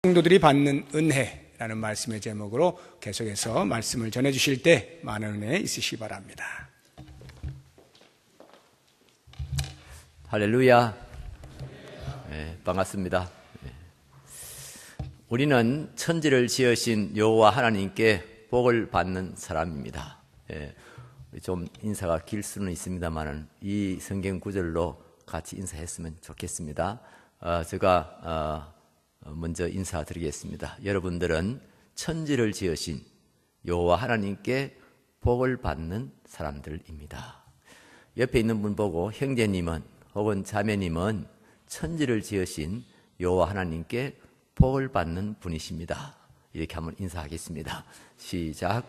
성도들이 받는 은혜라는 말씀의 제목으로 계속해서 말씀을 전해주실 때 많은 은혜 있으시기 바랍니다. 할렐루야. 네, 반갑습니다. 우리는 천지를 지으신 여호와 하나님께 복을 받는 사람입니다. 좀 인사가 길 수는 있습니다만 이 성경 구절로 같이 인사했으면 좋겠습니다. 제가 먼저 인사드리겠습니다. 여러분들은 천지를 지으신 여호와 하나님께 복을 받는 사람들입니다. 옆에 있는 분 보고 형제님은 혹은 자매님은 천지를 지으신 여호와 하나님께 복을 받는 분이십니다. 이렇게 한번 인사하겠습니다. 시작.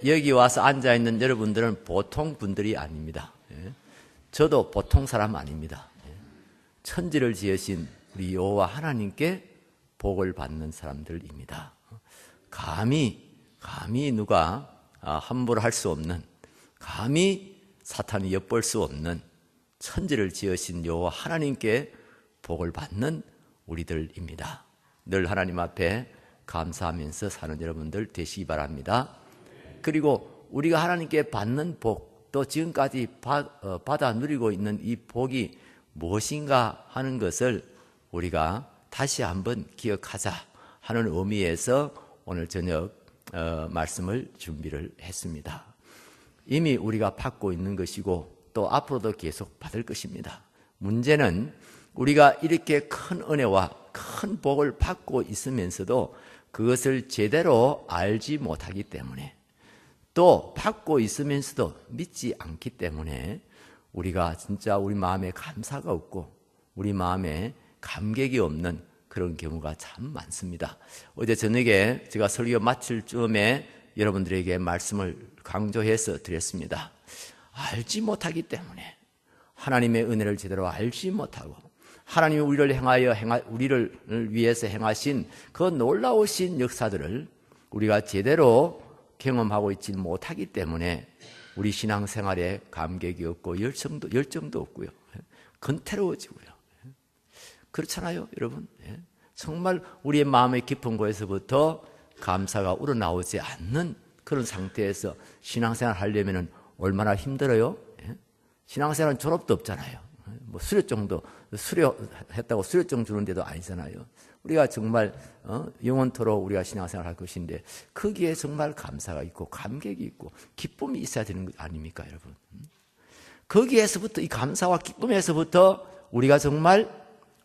여기 와서 앉아있는 여러분들은 보통 분들이 아닙니다. 저도 보통 사람 아닙니다. 천지를 지으신 우리 여호와 하나님께 복을 받는 사람들입니다. 감히 누가 함부로 할 수 없는, 감히 사탄이 엿볼 수 없는 천지를 지으신 여호와 하나님께 복을 받는 우리들입니다. 늘 하나님 앞에 감사하면서 사는 여러분들 되시기 바랍니다. 그리고 우리가 하나님께 받는 복, 또 지금까지 받아 누리고 있는 이 복이 무엇인가 하는 것을 우리가 다시 한번 기억하자 하는 의미에서 오늘 저녁 말씀을 준비를 했습니다. 이미 우리가 받고 있는 것이고 또 앞으로도 계속 받을 것입니다. 문제는 우리가 이렇게 큰 은혜와 큰 복을 받고 있으면서도 그것을 제대로 알지 못하기 때문에, 또 받고 있으면서도 믿지 않기 때문에 우리가 진짜 우리 마음에 감사가 없고 우리 마음에 감격이 없는 그런 경우가 참 많습니다. 어제 저녁에 제가 설교 마칠 즈음에 여러분들에게 말씀을 강조해서 드렸습니다. 알지 못하기 때문에, 하나님의 은혜를 제대로 알지 못하고 하나님이 우리를 위해서 행하신 그 놀라우신 역사들을 우리가 제대로 경험하고 있지 못하기 때문에 우리 신앙생활에 감격이 없고 열정도 없고요. 건태로워지고요. 그렇잖아요, 여러분. 정말 우리의 마음의 깊은 곳에서부터 감사가 우러나오지 않는 그런 상태에서 신앙생활 하려면 얼마나 힘들어요? 신앙생활은 졸업도 없잖아요. 뭐 수료했다고 수료증 주는 데도 아니잖아요. 우리가 정말 영원토록 우리가 신앙생활 할 것인데 거기에 정말 감사가 있고 감격이 있고 기쁨이 있어야 되는 것 아닙니까, 여러분? 거기에서부터, 이 감사와 기쁨에서부터 우리가 정말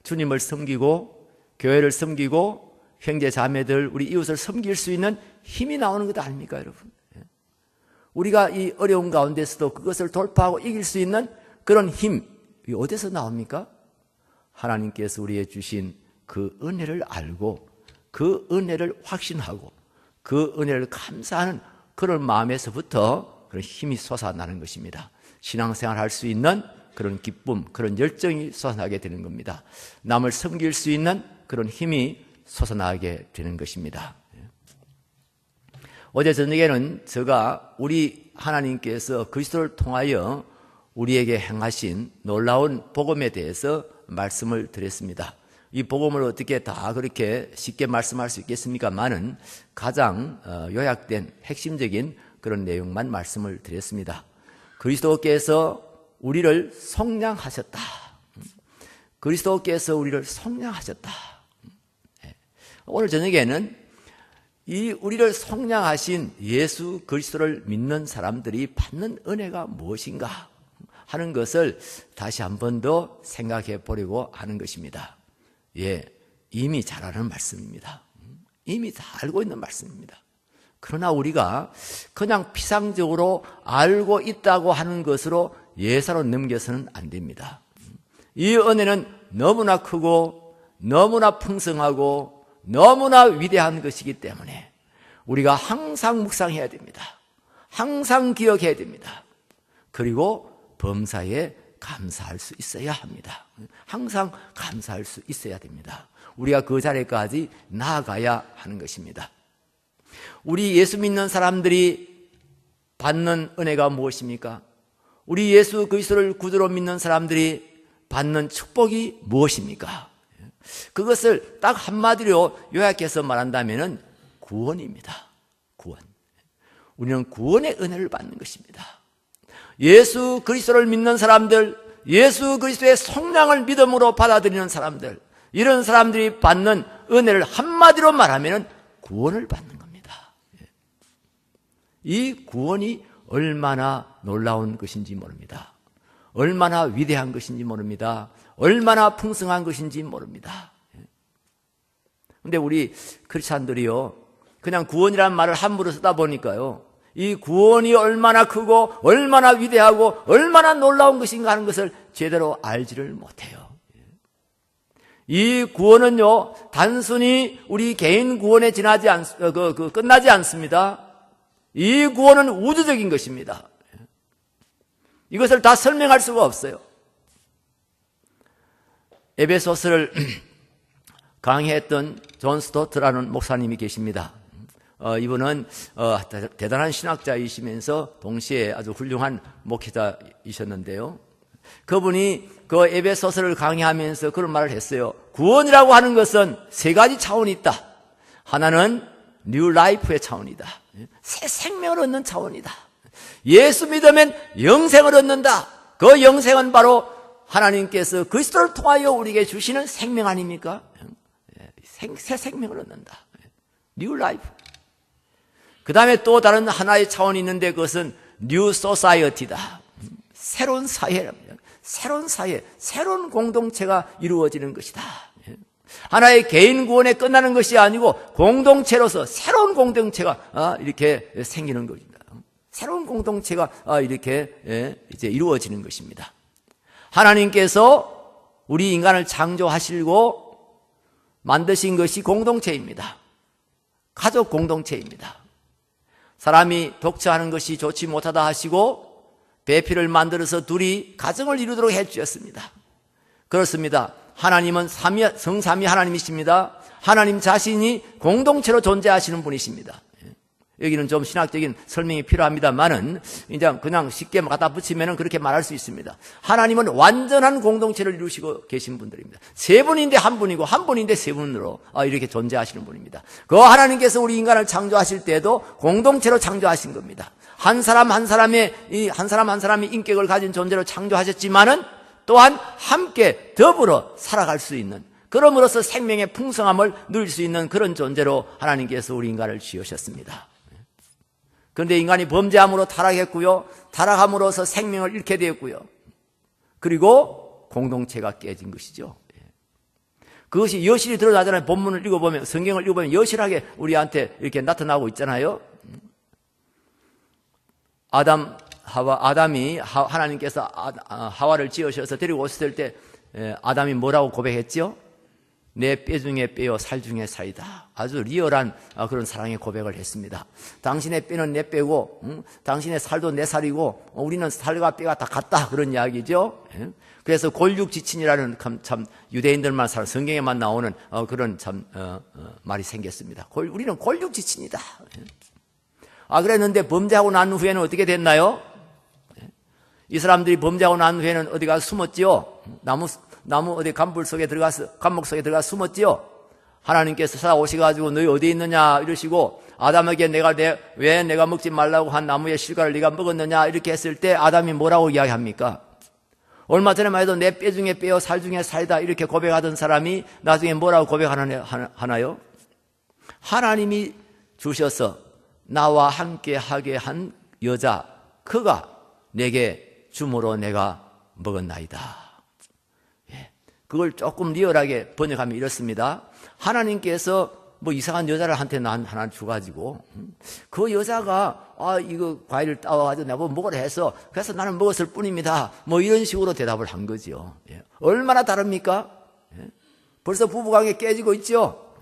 주님을 섬기고 교회를 섬기고 형제 자매들, 우리 이웃을 섬길 수 있는 힘이 나오는 것 아닙니까, 여러분? 우리가 이 어려운 가운데서도 그것을 돌파하고 이길 수 있는 그런 힘, 이 어디서 나옵니까? 하나님께서 우리에게 주신 그 은혜를 알고 그 은혜를 확신하고 그 은혜를 감사하는 그런 마음에서부터 그런 힘이 솟아나는 것입니다. 신앙생활 할 수 있는 그런 기쁨, 그런 열정이 솟아나게 되는 겁니다. 남을 섬길 수 있는 그런 힘이 솟아나게 되는 것입니다. 어제 저녁에는 제가 우리 하나님께서 그리스도를 통하여 우리에게 행하신 놀라운 복음에 대해서 말씀을 드렸습니다. 이 복음을 어떻게 다 그렇게 쉽게 말씀할 수 있겠습니까만은 가장 요약된 핵심적인 그런 내용만 말씀을 드렸습니다. 그리스도께서 우리를 속량하셨다. 그리스도께서 우리를 속량하셨다. 오늘 저녁에는 이 우리를 속량하신 예수 그리스도를 믿는 사람들이 받는 은혜가 무엇인가 하는 것을 다시 한 번 더 생각해 보려고 하는 것입니다. 이미 잘 아는 말씀입니다. 이미 다 알고 있는 말씀입니다. 그러나 우리가 그냥 피상적으로 알고 있다고 하는 것으로 예사로 넘겨서는 안 됩니다. 이 은혜는 너무나 크고 너무나 풍성하고 너무나 위대한 것이기 때문에 우리가 항상 묵상해야 됩니다. 항상 기억해야 됩니다. 그리고 범사에 감사할 수 있어야 합니다. 항상 감사할 수 있어야 됩니다. 우리가 그 자리까지 나아가야 하는 것입니다. 우리 예수 믿는 사람들이 받는 은혜가 무엇입니까? 우리 예수 그리스도를 구주로 믿는 사람들이 받는 축복이 무엇입니까? 그것을 딱 한마디로 요약해서 말한다면 구원입니다. 구원. 우리는 구원의 은혜를 받는 것입니다. 예수 그리스도를 믿는 사람들, 예수 그리스도의 성량을 믿음으로 받아들이는 사람들, 이런 사람들이 받는 은혜를 한마디로 말하면 구원을 받는 겁니다. 이 구원이 얼마나 놀라운 것인지 모릅니다. 얼마나 위대한 것인지 모릅니다. 얼마나 풍성한 것인지 모릅니다. 그런데 우리 크리스찬들이요, 그냥 구원이라는 말을 함부로 쓰다 보니까요, 이 구원이 얼마나 크고 얼마나 위대하고 얼마나 놀라운 것인가 하는 것을 제대로 알지를 못해요. 이 구원은요, 단순히 우리 개인 구원에 끝나지 않습니다. 이 구원은 우주적인 것입니다. 이것을 다 설명할 수가 없어요. 에베소서를 강의했던 존 스토트라는 목사님이 계십니다. 이분은 대단한 신학자이시면서 동시에 아주 훌륭한 목회자이셨는데요. 그분이 그 에베소서를 강의하면서 그런 말을 했어요. 구원이라고 하는 것은 세 가지 차원이 있다. 하나는 뉴 라이프의 차원이다. 새 생명을 얻는 차원이다. 예수 믿으면 영생을 얻는다. 그 영생은 바로 하나님께서 그리스도를 통하여 우리에게 주시는 생명 아닙니까? 새 생명을 얻는다. 뉴 라이프. 그 다음에 또 다른 하나의 차원이 있는데 그것은 뉴 소사이어티다. 새로운 사회랍니다. 새로운 사회, 새로운 공동체가 이루어지는 것이다. 하나의 개인 구원에 끝나는 것이 아니고 공동체로서 새로운 공동체가 이렇게 생기는 것입니다. 새로운 공동체가 이렇게 이제 이루어지는 것입니다. 하나님께서 우리 인간을 창조하시고 만드신 것이 공동체입니다. 가족 공동체입니다. 사람이 독처하는 것이 좋지 못하다 하시고 배필을 만들어서 둘이 가정을 이루도록 해주셨습니다. 그렇습니다. 하나님은 성삼위 하나님이십니다. 하나님 자신이 공동체로 존재하시는 분이십니다. 여기는 좀 신학적인 설명이 필요합니다만은 이제 그냥 쉽게 갖다 붙이면 그렇게 말할 수 있습니다. 하나님은 완전한 공동체를 이루시고 계신 분들입니다. 세 분인데 한 분이고 한 분인데 세 분으로 이렇게 존재하시는 분입니다. 그 하나님께서 우리 인간을 창조하실 때도 공동체로 창조하신 겁니다. 한 사람 한 사람이 인격을 가진 존재로 창조하셨지만은 또한 함께 더불어 살아갈 수 있는, 그럼으로써 생명의 풍성함을 누릴 수 있는 그런 존재로 하나님께서 우리 인간을 지으셨습니다. 그런데 인간이 범죄함으로 타락했고요. 타락함으로써 생명을 잃게 되었고요. 그리고 공동체가 깨진 것이죠. 그것이 여실히 드러나잖아요. 본문을 읽어보면, 성경을 읽어보면 여실하게 우리한테 이렇게 나타나고 있잖아요. 아담이 하나님께서 하와를 지으셔서 데리고 오셨을 때 아담이 뭐라고 고백했죠? 내 뼈 중에 뼈요 살 중에 살이다. 아주 리얼한 그런 사랑의 고백을 했습니다. 당신의 뼈는 내 뼈고 당신의 살도 내 살이고 우리는 살과 뼈가 다 같다, 그런 이야기죠. 그래서 골육지친이라는 참 유대인들만 성경에만 나오는 그런 말이 생겼습니다. 우리는 골육지친이다. 그랬는데 범죄하고 난 후에는 어떻게 됐나요? 이 사람들이 범죄하고 난 후에는 어디 가서 숨었지요? 나무 어디 감목 속에 들어가 숨었지요? 하나님께서 찾아오셔가지고 너희 어디 있느냐 이러시고 아담에게 왜 내가 먹지 말라고 한 나무의 실과를 네가 먹었느냐 이렇게 했을 때 아담이 뭐라고 이야기합니까? 얼마 전에만 해도 내 뼈 중에 뼈요 살 중에 살이다 이렇게 고백하던 사람이 나중에 뭐라고 고백하나요? 하나님이 주셔서 나와 함께 하게 한 여자, 그가 내게 주므로 내가 먹었나이다. 그걸 조금 리얼하게 번역하면 이렇습니다. 하나님께서 뭐 이상한 여자를 한테 하나 줘가지고 그 여자가 이거 과일을 따와가지고 내가 먹으라 해서 그래서 나는 먹었을 뿐입니다. 뭐 이런 식으로 대답을 한 거죠. 얼마나 다릅니까? 벌써 부부관계 깨지고 있죠.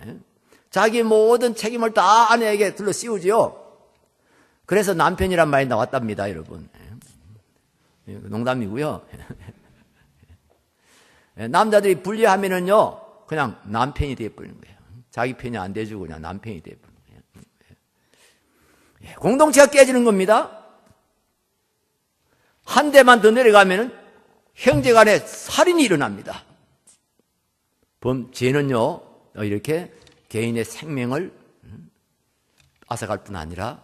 자기 모든 책임을 다 아내에게 들러 씌우지요. 그래서 남편이란 말이 나왔답니다, 여러분. 농담이고요. 남자들이 분리하면은요, 그냥 남편이 되어버리는 거예요. 자기 편이 안 돼주고 그냥 남편이 되어버리는 거예요. 공동체가 깨지는 겁니다. 한 대만 더 내려가면은 형제 간에 살인이 일어납니다. 죄는요, 이렇게 개인의 생명을 앗아갈 뿐 아니라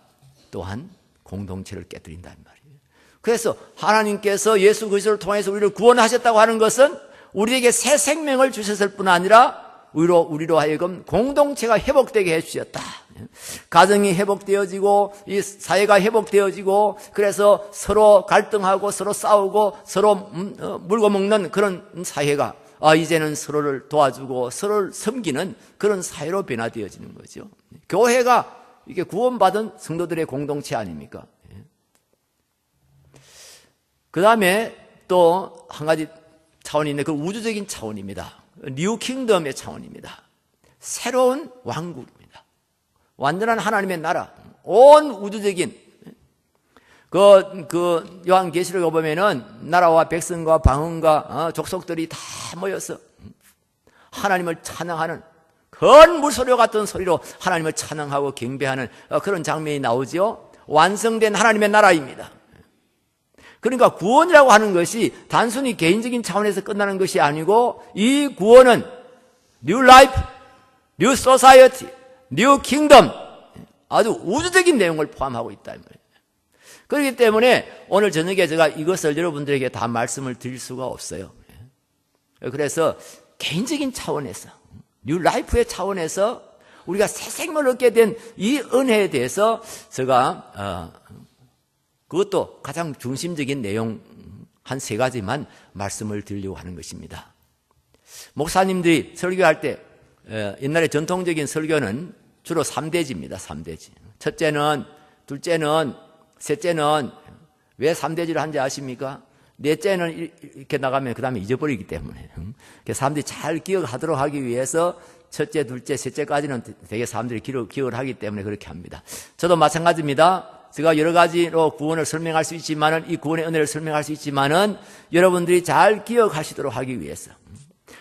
또한 공동체를 깨뜨린다는 말이에요. 그래서 하나님께서 예수 그리스도를 통해서 우리를 구원하셨다고 하는 것은 우리에게 새 생명을 주셨을 뿐 아니라 우리로 하여금 공동체가 회복되게 해주셨다. 가정이 회복되어지고 이 사회가 회복되어지고 그래서 서로 갈등하고 서로 싸우고 서로 물고 먹는 그런 사회가 이제는 서로를 도와주고 서로를 섬기는 그런 사회로 변화되어지는 거죠. 교회가 이게 구원받은 성도들의 공동체 아닙니까? 그 다음에 또 한 가지 차원이 있는데 그 우주적인 차원입니다. 뉴 킹덤의 차원입니다. 새로운 왕국입니다. 완전한 하나님의 나라, 온 우주적인 그 요한계시록에 보면은 나라와 백성과 방언과 족속들이 다 모여서 하나님을 찬양하는 큰 물소리 같은 소리로 하나님을 찬양하고 경배하는 그런 장면이 나오죠. 완성된 하나님의 나라입니다. 그러니까 구원이라고 하는 것이 단순히 개인적인 차원에서 끝나는 것이 아니고 이 구원은 뉴 라이프, 뉴 소사이어티, 뉴 킹덤 아주 우주적인 내용을 포함하고 있다. 그렇기 때문에 오늘 저녁에 제가 이것을 여러분들에게 다 말씀을 드릴 수가 없어요. 그래서 개인적인 차원에서 뉴 라이프의 차원에서 우리가 새 생명을 얻게 된 이 은혜에 대해서 제가 그것도 가장 중심적인 내용 한 3가지만 말씀을 드리려고 하는 것입니다. 목사님들이 설교할 때 옛날에 전통적인 설교는 주로 3대지입니다. 3대지. 첫째는, 둘째는, 셋째는 왜 3대지를 한지 아십니까? 넷째는 이렇게 나가면 그 다음에 잊어버리기 때문에 사람들이 잘 기억하도록 하기 위해서 첫째, 둘째, 셋째까지는 되게 사람들이 기억을 하기 때문에 그렇게 합니다. 저도 마찬가지입니다. 제가 여러 가지로 구원을 설명할 수 있지만은 이 구원의 은혜를 설명할 수 있지만은 여러분들이 잘 기억하시도록 하기 위해서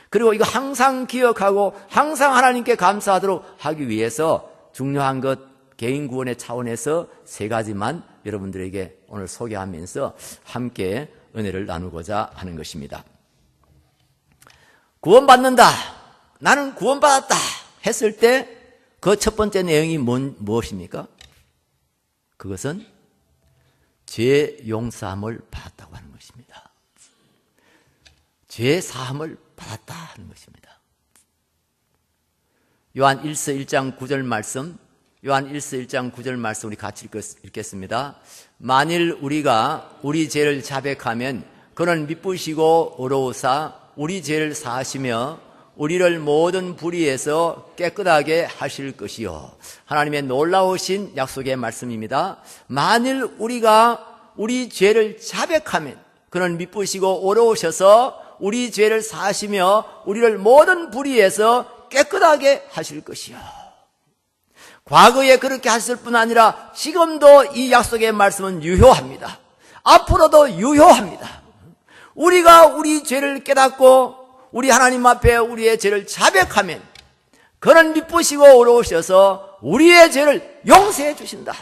그리고 이거 항상 기억하고 항상 하나님께 감사하도록 하기 위해서 중요한 것 개인 구원의 차원에서 3가지만 여러분들에게 오늘 소개하면서 함께 은혜를 나누고자 하는 것입니다. 구원받는다. 나는 구원받았다 했을 때 그 첫 번째 내용이 무엇입니까? 그것은 죄 용서함을 받았다고 하는 것입니다. 죄 사함을 받았다 하는 것입니다. 요한 1서 1장 9절 말씀, 요한 1서 1장 9절 말씀 우리 같이 읽겠습니다. 만일 우리가 우리 죄를 자백하면 그는 미쁘시고 의로우사 우리 죄를 사하시며 우리를 모든 불의에서 깨끗하게 하실 것이요. 하나님의 놀라우신 약속의 말씀입니다. 만일 우리가 우리 죄를 자백하면 그는 미쁘시고 의로우셔서 우리 죄를 사하시며 우리를 모든 불의에서 깨끗하게 하실 것이요. 과거에 그렇게 하셨을 뿐 아니라 지금도 이 약속의 말씀은 유효합니다. 앞으로도 유효합니다. 우리가 우리 죄를 깨닫고 우리 하나님 앞에 우리의 죄를 자백하면 그는 미쁘시고 의로우셔서 우리의 죄를 용서해 주신다.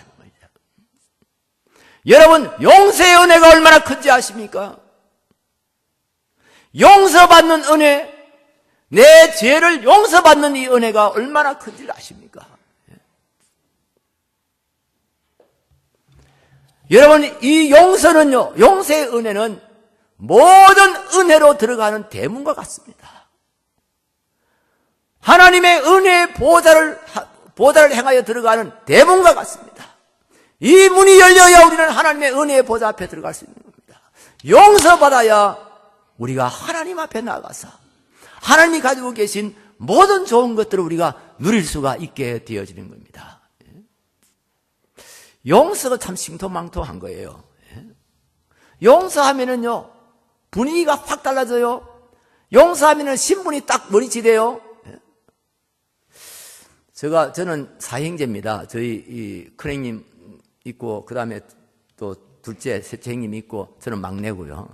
여러분, 용서의 은혜가 얼마나 큰지 아십니까? 용서받는 은혜, 내 죄를 용서받는 이 은혜가 얼마나 큰지 아십니까? 여러분, 이 용서는요, 용서의 은혜는 모든 은혜로 들어가는 대문과 같습니다. 하나님의 은혜의 보좌를 행하여 들어가는 대문과 같습니다. 이 문이 열려야 우리는 하나님의 은혜의 보좌 앞에 들어갈 수 있는 겁니다. 용서받아야 우리가 하나님 앞에 나가서 하나님이 가지고 계신 모든 좋은 것들을 우리가 누릴 수가 있게 되어지는 겁니다. 용서가 참 신통망통한 거예요. 용서하면은요, 분위기가 확 달라져요. 용서하면은 신분이 딱 머리치돼요. 저는 사형제입니다. 저희 이 큰형님 있고, 그 다음에 또 둘째, 셋째 형님 있고, 저는 막내고요.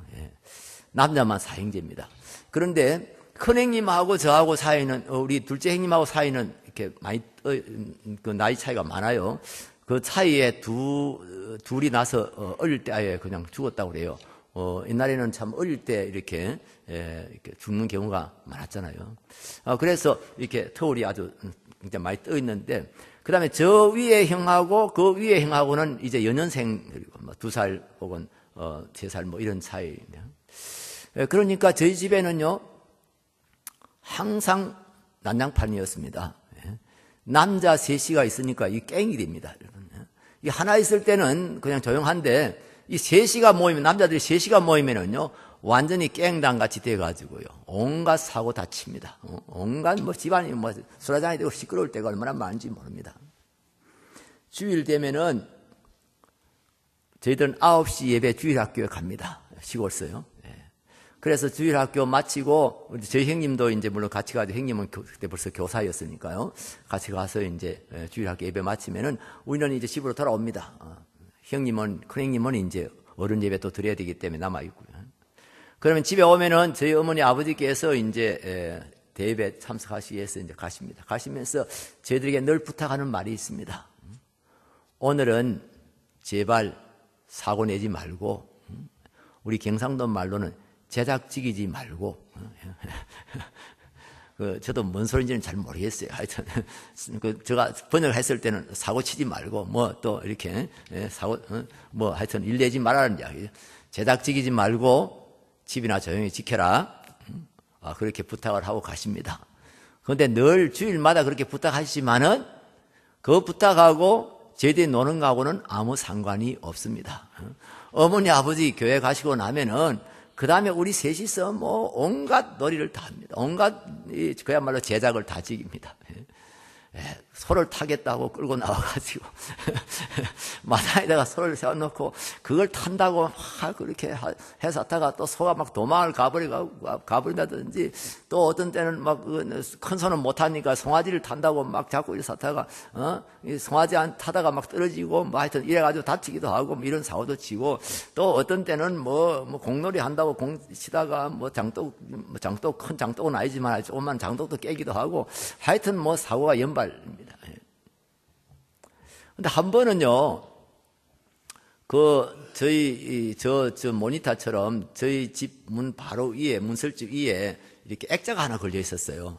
남자만 사형제입니다. 그런데 큰형님하고 저하고 사이는, 우리 둘째 형님하고 사이는 이렇게 많이, 그 나이 차이가 많아요. 그 차이에 둘이 나서 어릴 때 아예 그냥 죽었다고 그래요. 옛날에는 참 어릴 때 이렇게 죽는 경우가 많았잖아요. 그래서 이렇게 터울이 아주 굉장히 많이 떠 있는데, 그 다음에 저 위에 형하고 그 위에 형하고는 이제 연년생들이고, 2살 혹은 3살 뭐 이런 차이네요. 그러니까 저희 집에는요, 항상 난장판이었습니다. 남자 셋이가 있으니까 이 깽이 됩니다, 여러분. 이 하나 있을 때는 그냥 조용한데, 이 셋이가 모이면, 남자들이 셋이가 모이면은요, 완전히 깽당 같이 돼가지고요, 온갖 사고 다 칩니다. 온갖 뭐 집안이 뭐 수라장이 되고 시끄러울 때가 얼마나 많은지 모릅니다. 주일 되면은 저희들은 9시 예배 주일학교에 갑니다. 시골서요. 그래서 주일학교 마치고, 저희 형님도 이제 물론 같이 가죠. 형님은 그때 벌써 교사였으니까요. 같이 가서 이제 주일학교 예배 마치면은 우리는 이제 집으로 돌아옵니다. 형님은, 큰형님은 이제 어른 예배 또 드려야 되기 때문에 남아있고요. 그러면 집에 오면은 저희 어머니 아버지께서 이제 대예배 참석하시기 위해서 이제 가십니다. 가시면서 저희들에게 늘 부탁하는 말이 있습니다. 오늘은 제발 사고 내지 말고, 우리 경상도 말로는 제작지기지 말고, 저도 뭔 소리인지는 잘 모르겠어요. 하여튼, 제가 번역을 했을 때는 사고 치지 말고, 뭐 또 이렇게, 뭐 하여튼 일 내지 말라는 이야기죠. 제작지기지 말고 집이나 조용히 지켜라. 그렇게 부탁을 하고 가십니다. 그런데 늘 주일마다 그렇게 부탁하시지만은 그 부탁하고 저희들이 노는 거하고는 아무 상관이 없습니다. 어머니, 아버지 교회 가시고 나면은 그 다음에 우리 셋이서 뭐 온갖 놀이를 다 합니다. 온갖 그야말로 제작을 다 즐깁니다. 소를 타겠다고 끌고 나와가지고 마당에다가 소를 세워놓고 그걸 탄다고 막 그렇게 해서 하다가 또 소가 막 도망을 가버린다든지, 또 어떤 때는 막 큰 소는 못하니까 송아지를 탄다고 막 자꾸 이래서 하다가 송아지 안 타다가 막 떨어지고 뭐 하여튼 이래가지고 다치기도 하고 뭐 이런 사고도 치고, 또 어떤 때는 뭐 공놀이 한다고 공 치다가 뭐 장독 큰 장독은 아니지만 조그만 장독도 깨기도 하고, 하여튼 뭐 사고가 연발입니다. 근데 한 번은요, 저희 모니터처럼 저희 집 문 바로 위에, 문설집 위에 이렇게 액자가 하나 걸려 있었어요.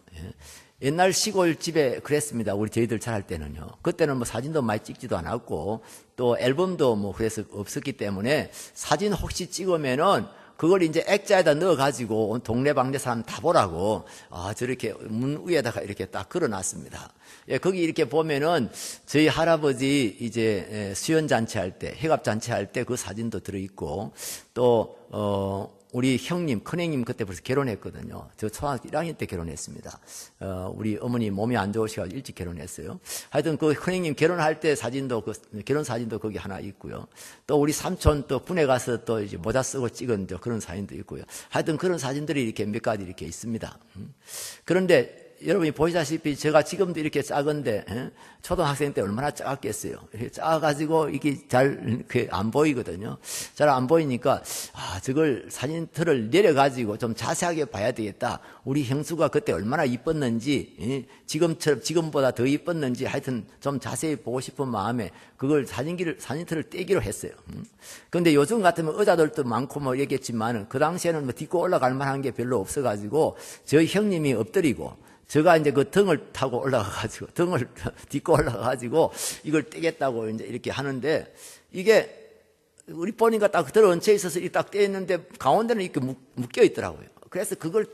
옛날 시골집에 그랬습니다. 우리 저희들 자랄 때는요. 그때는 뭐 사진도 많이 찍지도 않았고, 또 앨범도 뭐 그래서 없었기 때문에 사진 혹시 찍으면은 그걸 이제 액자에다 넣어가지고 동네방네 사람 다 보라고, 저렇게 문 위에다가 이렇게 딱 걸어놨습니다. 거기 이렇게 보면은 저희 할아버지 이제 수연잔치 할 때, 회갑잔치 할 때 그 사진도 들어있고, 또, 우리 형님, 큰형님 그때 벌써 결혼했거든요. 저 초등학교 1학년 때 결혼했습니다. 우리 어머니 몸이 안 좋으셔가지고 일찍 결혼했어요. 하여튼 그 큰형님 결혼할 때 사진도, 결혼 사진도 거기 하나 있고요. 또 우리 삼촌 또 군에 가서 또 이제 모자 쓰고 찍은 그런 사진도 있고요. 하여튼 그런 사진들이 이렇게 몇 가지 이렇게 있습니다. 그런데 여러분이 보시다시피 제가 지금도 이렇게 작은데, 초등학생 때 얼마나 작았겠어요. 이렇게 작아가지고 이게 잘 안 보이거든요. 잘 안 보이니까, 저걸 사진틀을 내려가지고 좀 자세하게 봐야 되겠다. 우리 형수가 그때 얼마나 이뻤는지, 지금보다 더 이뻤는지 하여튼 좀 자세히 보고 싶은 마음에 그걸 사진틀을 떼기로 했어요. 그런데 요즘 같으면 의자들도 많고 뭐 얘기했지만, 그 당시에는 뭐 딛고 올라갈 만한 게 별로 없어가지고, 저희 형님이 엎드리고, 제가 이제 그 등을 타고 올라가가지고, 등을 딛고 올라가가지고, 이걸 떼겠다고 이제 이렇게 하는데, 이게, 우리 보니까 딱 들어 얹혀 있어서 딱 떼었는데, 가운데는 이렇게 묶여 있더라고요. 그래서 그걸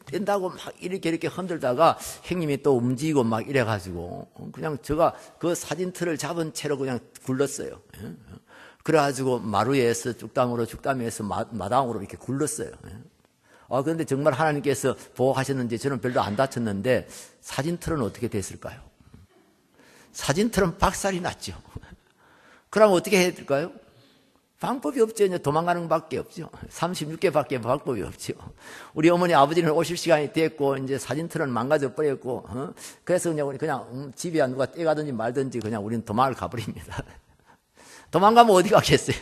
뗀다고 막 이렇게 흔들다가, 형님이 또 움직이고 막 이래가지고, 그냥 제가 그 사진틀을 잡은 채로 그냥 굴렀어요. 그래가지고 마루에서 죽담에서 마당으로 이렇게 굴렀어요. 그런데 정말 하나님께서 보호하셨는지 저는 별로 안 다쳤는데, 사진틀은 어떻게 됐을까요? 사진틀은 박살이 났죠. 그럼 어떻게 해야 될까요? 방법이 없죠. 이제 도망가는 밖에 없죠. 36개밖에 방법이 없죠. 우리 어머니 아버지는 오실 시간이 됐고, 이제 사진틀은 망가져 버렸고, 그래서 그냥 집에 누가 떼가든지 말든지 그냥 우리는 도망을 가버립니다. 도망가면 어디 가겠어요?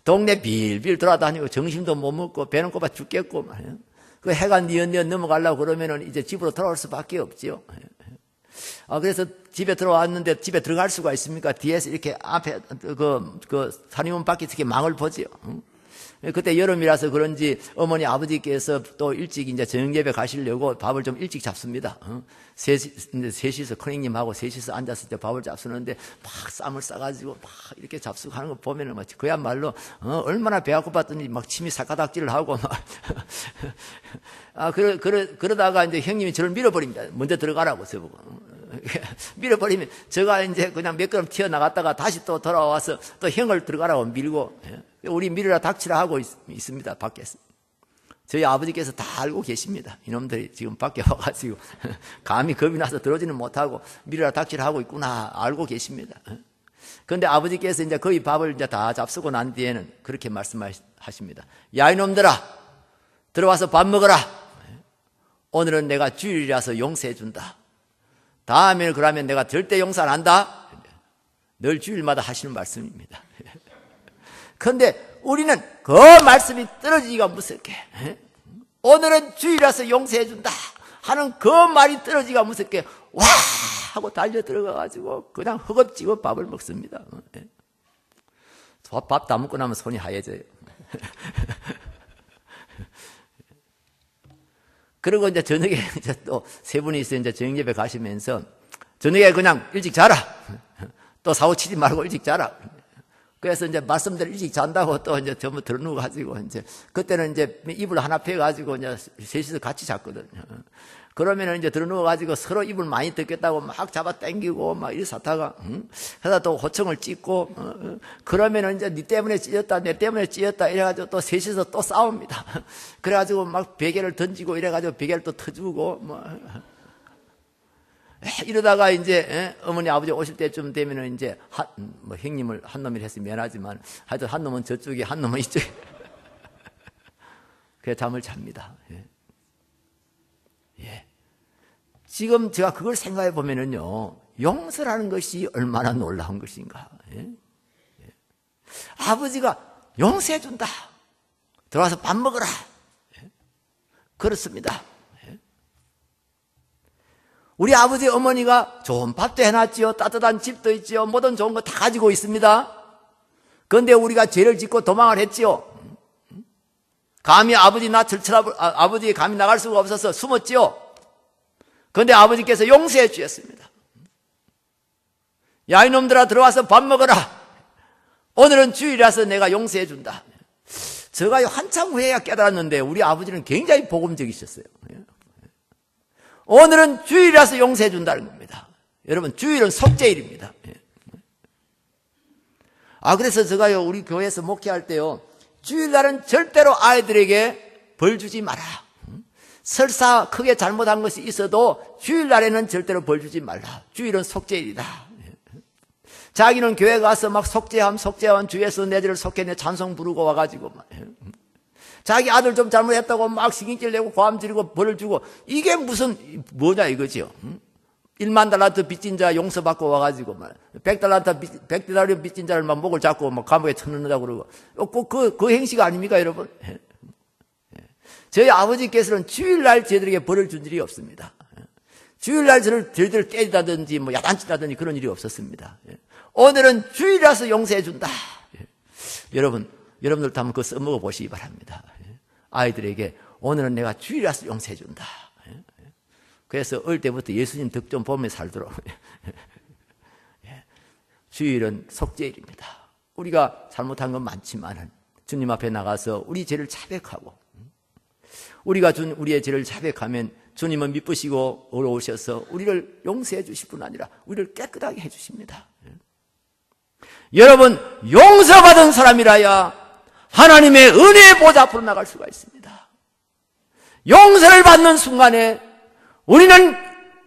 동네 빌빌 돌아다니고 정신도 못 먹고 배는 고파 죽겠고 말이에요. 그 해가 뉘엿뉘엿 넘어가려고 그러면은 이제 집으로 돌아올 수밖에 없지요. 그래서 집에 들어왔는데 집에 들어갈 수가 있습니까? 뒤에서 이렇게 앞에 그 산이문 밖에 이렇게 망을 보지요. 그때 여름이라서 그런지 어머니 아버지께서 또 일찍 이제 저녁 예배 가시려고 밥을 좀 일찍 잡습니다. 셋이서 큰형님하고 셋이서 앉아서 이제 밥을 잡수는데 막 쌈을 싸가지고 막 이렇게 잡수고 하는 거 보면은 막 그야말로 얼마나 배가 고팠더니 막 침이 사가닥질을 하고 막 그러다가 이제 형님이 저를 밀어버립니다. 먼저 들어가라고 저보고. 밀어버리면 제가 이제 그냥 몇 걸음 튀어나갔다가 다시 또 돌아와서 또 형을 들어가라고 밀고, 우리 밀으라 닥치라 하고 있습니다, 밖에서. 저희 아버지께서 다 알고 계십니다. 이놈들이 지금 밖에 와가지고 감히 겁이 나서 들어오지는 못하고 밀으라 닥치라 하고 있구나 알고 계십니다. 그런데 아버지께서 이제 거의 밥을 이제 다 잡수고 난 뒤에는 그렇게 말씀하십니다. 야, 이놈들아, 들어와서 밥 먹어라. 오늘은 내가 주일이라서 용서해준다. 다음에는 그러면 내가 절대 용서 안 한다. 늘 주일마다 하시는 말씀입니다. 그런데 우리는 그 말씀이 떨어지기가 무섭게, 오늘은 주일이라서 용서해준다 하는 그 말이 떨어지기가 무섭게 와 하고 달려 들어가가지고 그냥 허겁지겁 밥을 먹습니다. 밥 다 먹고 나면 손이 하얘져요. 그리고 이제 저녁에 이제 또 세 분이서 이제 저녁 예배 가시면서 저녁에 그냥 일찍 자라. 또 사고 치지 말고 일찍 자라. 그래서 이제 말씀대로 일찍 잔다고 또 이제 전부 들어누워 가지고 이제 그때는 이제 이불 하나 펴 가지고 이제 셋이서 같이 잤거든요. 그러면은 이제 들어누워 가지고 서로 이불 많이 뜯겠다고 막 잡아 당기고 막 이래 사다가 그러다 또 호청을 찍고 그러면은 이제 네 때문에 찢었다 내 때문에 찢었다 이래 가지고 또 셋이서 또 싸웁니다. 그래 가지고 막 베개를 던지고 이래 가지고 베개를 또 터주고 뭐 이러다가 이제 어머니 아버지 오실 때쯤 되면은 이제 뭐 형님을 한 놈이 했으면 미안하지만 하여튼 한 놈은 저쪽에 한 놈은 이쪽에 그래 잠을 잡니다. 예. 지금 제가 그걸 생각해 보면은요, 용서라는 것이 얼마나 놀라운 것인가. 예? 예. 아버지가 용서해 준다. 들어와서 밥 먹어라. 예? 그렇습니다. 예? 우리 아버지 어머니가 좋은 밥도 해놨지요, 따뜻한 집도 있지요, 모든 좋은 거 다 가지고 있습니다. 그런데 우리가 죄를 짓고 도망을 했지요. 감히 아버지 아버지 감히 나갈 수가 없어서 숨었지요. 그런데 아버지께서 용서해 주셨습니다. 야, 이놈들아, 들어와서 밥 먹어라. 오늘은 주일이라서 내가 용서해 준다. 제가 한참 후에야 깨달았는데 우리 아버지는 굉장히 복음적이셨어요. 오늘은 주일이라서 용서해 준다는 겁니다. 여러분, 주일은 속죄일입니다. 그래서 제가요, 우리 교회에서 목회할 때요, 주일날은 절대로 아이들에게 벌 주지 마라. 설사 크게 잘못한 것이 있어도 주일날에는 절대로 벌 주지 말라. 주일은 속죄일이다. 자기는 교회 가서 막 속죄함 주에서 내 죄를 속해 찬송 부르고 와가지고 막 자기 아들 좀 잘못했다고 막 신경질 내고 고함 지르고 벌을 주고 이게 무슨 뭐냐 이거지요. 1만 달란트 빚진 자 용서받고 와가지고 막 100달란트 빚진 자를 막 목을 잡고 막 감옥에 쳐넣는다고 그러고 그 행식 아닙니까 여러분? 저희 아버지께서는 주일날 저희들에게 벌을 준 일이 없습니다. 주일날 저희들을 때리다든지 뭐 야단치다든지 그런 일이 없었습니다. 오늘은 주일이라서 용서해 준다. 여러분들도 한번 그거 써먹어 보시기 바랍니다. 아이들에게 오늘은 내가 주일이라서 용서해 준다. 그래서 어릴 때부터 예수님 덕 좀 보며 살도록. 주일은 속죄일입니다. 우리가 잘못한 건 많지만은 주님 앞에 나가서 우리 죄를 자백하고 우리가 우리의 죄를 자백하면 주님은 미쁘시고 어려우셔서 우리를 용서해 주실 뿐 아니라 우리를 깨끗하게 해 주십니다. 여러분, 용서받은 사람이라야 하나님의 은혜의 보좌 앞으로 나갈 수가 있습니다. 용서를 받는 순간에 우리는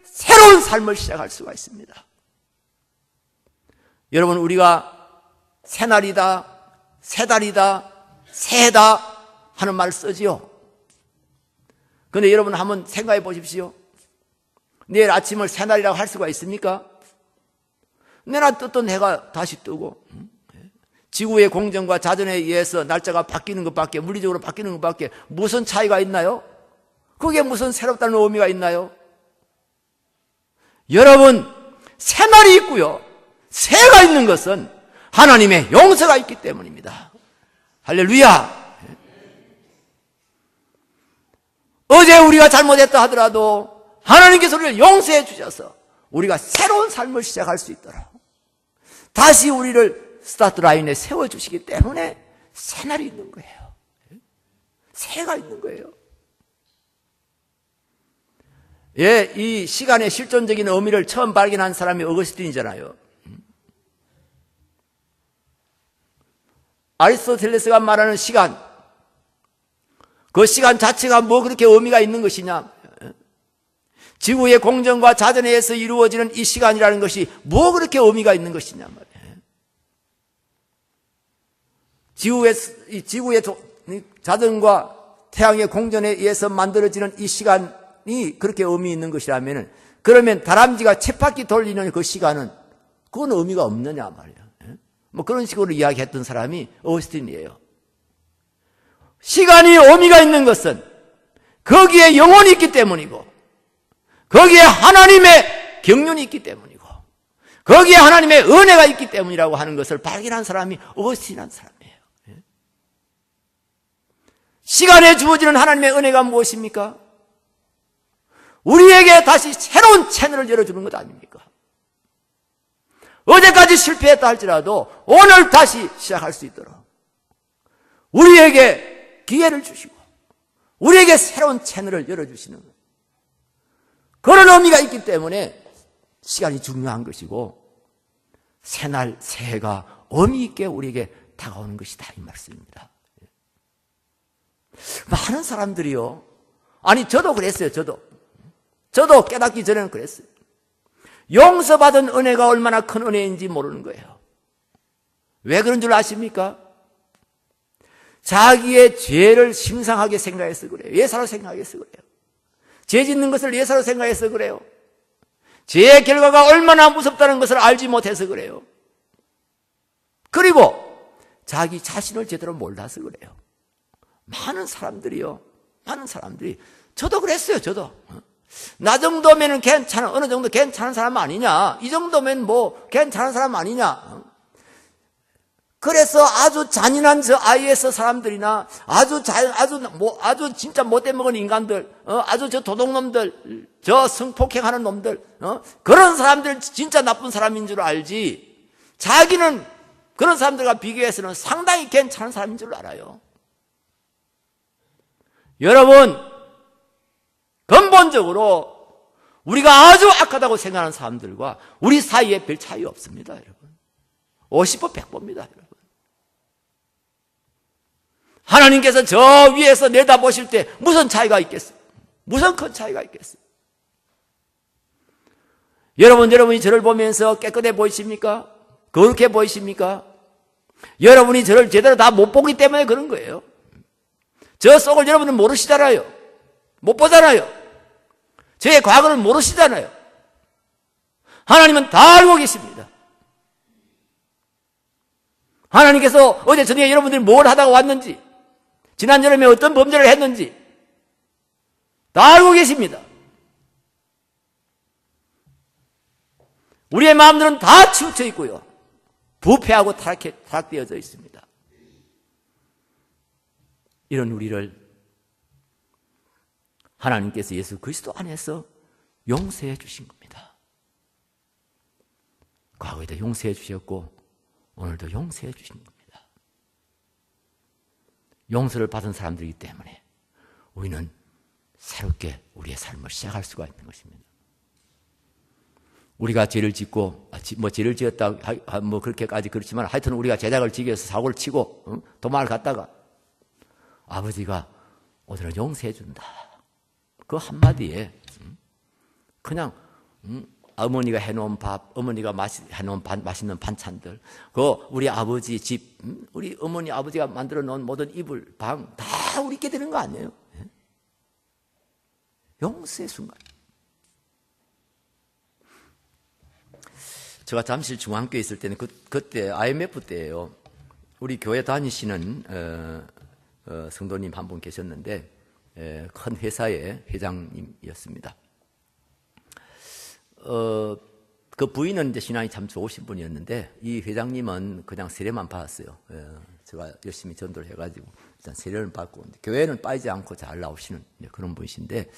새로운 삶을 시작할 수가 있습니다. 여러분, 우리가 새날이다, 새달이다, 새해다 하는 말을 쓰지요. 그런데 여러분 한번 생각해 보십시오. 내일 아침을 새날이라고 할 수가 있습니까? 내나 떴던 해가 다시 뜨고 지구의 공정과 자전에 의해서 날짜가 바뀌는 것밖에, 물리적으로 바뀌는 것밖에 무슨 차이가 있나요? 그게 무슨 새롭다는 의미가 있나요? 여러분, 새날이 있고요, 새해가 있는 것은 하나님의 용서가 있기 때문입니다. 할렐루야. 어제 우리가 잘못했다 하더라도 하나님께서 우리를 용서해 주셔서 우리가 새로운 삶을 시작할 수 있도록 다시 우리를 스타트 라인에 세워주시기 때문에 새날이 있는 거예요. 새가 있는 거예요. 예, 이 시간의 실존적인 의미를 처음 발견한 사람이 어거스틴이잖아요. 아리스토텔레스가 말하는 시간, 그 시간 자체가 뭐 그렇게 의미가 있는 것이냐? 지구의 공전과 자전에 의해서 이루어지는 이 시간이라는 것이 뭐 그렇게 의미가 있는 것이냐 말이에요. 지구의 자전과 태양의 공전에 의해서 만들어지는 이 시간이 그렇게 의미 있는 것이라면, 그러면 다람쥐가 쳇바퀴 돌리는 그 시간은 그건 의미가 없느냐 말이에요. 뭐 그런 식으로 이야기했던 사람이 어거스틴이에요. 시간이 의미가 있는 것은 거기에 영혼이 있기 때문이고, 거기에 하나님의 경륜이 있기 때문이고, 거기에 하나님의 은혜가 있기 때문이라고 하는 것을 발견한 사람이 어거스틴이라는 사람이에요. 시간에 주어지는 하나님의 은혜가 무엇입니까? 우리에게 다시 새로운 채널을 열어주는 것 아닙니까? 어제까지 실패했다 할지라도 오늘 다시 시작할 수 있도록 우리에게 기회를 주시고 우리에게 새로운 채널을 열어주시는 그런 의미가 있기 때문에 시간이 중요한 것이고, 새날 새해가 의미 있게 우리에게 다가오는 것이다, 이 말씀입니다. 많은 사람들이요, 아니 저도 그랬어요. 저도 깨닫기 전에는 그랬어요. 용서받은 은혜가 얼마나 큰 은혜인지 모르는 거예요. 왜 그런 줄 아십니까? 자기의 죄를 심상하게 생각해서 그래요. 예사로 생각해서 그래요. 죄 짓는 것을 예사로 생각해서 그래요. 죄의 결과가 얼마나 무섭다는 것을 알지 못해서 그래요. 그리고 자기 자신을 제대로 몰라서 그래요. 많은 사람들이 저도 그랬어요. 나 정도면은 괜찮아, 어느 정도 괜찮은 사람 아니냐, 이 정도면 뭐 괜찮은 사람 아니냐. 그래서 아주 잔인한 저 IS 사람들이나 아주 진짜 못돼 먹은 인간들, 아주 저 도둑놈들, 저 성폭행하는 놈들, 그런 사람들 진짜 나쁜 사람인 줄 알지, 자기는 그런 사람들과 비교해서는 상당히 괜찮은 사람인 줄 알아요. 여러분, 근본적으로 우리가 아주 악하다고 생각하는 사람들과 우리 사이에 별 차이 없습니다, 여러분. 50보 100보입니다, 여러분. 하나님께서 저 위에서 내다보실 때 무슨 차이가 있겠어요? 무슨 큰 차이가 있겠어요? 여러분이 저를 보면서 깨끗해 보이십니까? 거룩해 보이십니까? 여러분이 저를 제대로 다 못 보기 때문에 그런 거예요. 저 속을 여러분은 모르시잖아요. 못 보잖아요. 저의 과거를 모르시잖아요. 하나님은 다 알고 계십니다. 하나님께서 어제 저녁에 여러분들이 뭘 하다가 왔는지, 지난 여름에 어떤 범죄를 했는지 다 알고 계십니다. 우리의 마음들은 다 치우쳐 있고요, 부패하고 타락되어져 있습니다. 이런 우리를 하나님께서 예수 그리스도 안에서 용서해 주신 겁니다. 과거에도 용서해 주셨고 오늘도 용서해 주신 겁니다. 용서를 받은 사람들이기 때문에 우리는 새롭게 우리의 삶을 시작할 수가 있는 것입니다. 우리가 죄를 짓고, 죄를 지었다, 뭐 그렇게까지 그렇지만 하여튼 우리가 제작을 지기 위해서 사고를 치고 도망을 갔다가 아버지가 오늘은 용서해 준다, 그 한마디에 그냥 어머니가 해놓은 밥, 어머니가 해놓은 맛있는 반찬들, 그 우리 아버지 집, 우리 어머니 아버지가 만들어 놓은 모든 이불, 방 다 우리께 되는 거 아니에요? 용서의 순간. 제가 잠실 중앙교회 있을 때는 그때 IMF 때예요. 우리 교회 다니시는 성도님 한 분 계셨는데 큰 회사의 회장님이었습니다. 그 부인은 이제 신앙이 참 좋으신 분이었는데 이 회장님은 그냥 세례만 받았어요. 제가 열심히 전도를 해가지고 일단 세례를 받고 교회는 빠지지 않고 잘 나오시는 그런 분이신데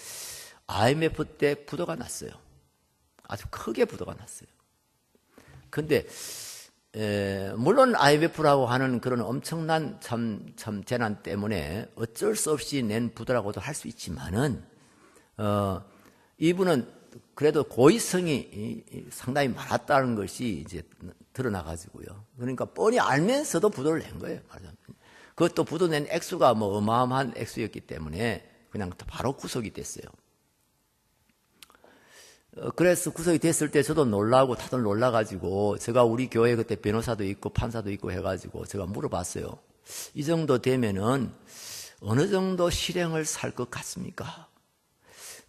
IMF 때 부도가 났어요. 아주 크게 부도가 났어요. 근데 물론 IMF라고 하는 그런 엄청난 참 재난 때문에 어쩔 수 없이 낸 부도라고도 할 수 있지만은 이분은 그래도 고의성이 상당히 많았다는 것이 이제 드러나가지고요. 그러니까 뻔히 알면서도 부도를 낸 거예요. 그것도 부도 낸 액수가 뭐 어마어마한 액수였기 때문에 그냥 바로 구속이 됐어요. 그래서 구속이 됐을 때 저도 놀라고 다들 놀라가지고 제가 우리 교회 그때 변호사도 있고 판사도 있고 해가지고 제가 물어봤어요. 이 정도 되면은 어느 정도 실행을 살 것 같습니까?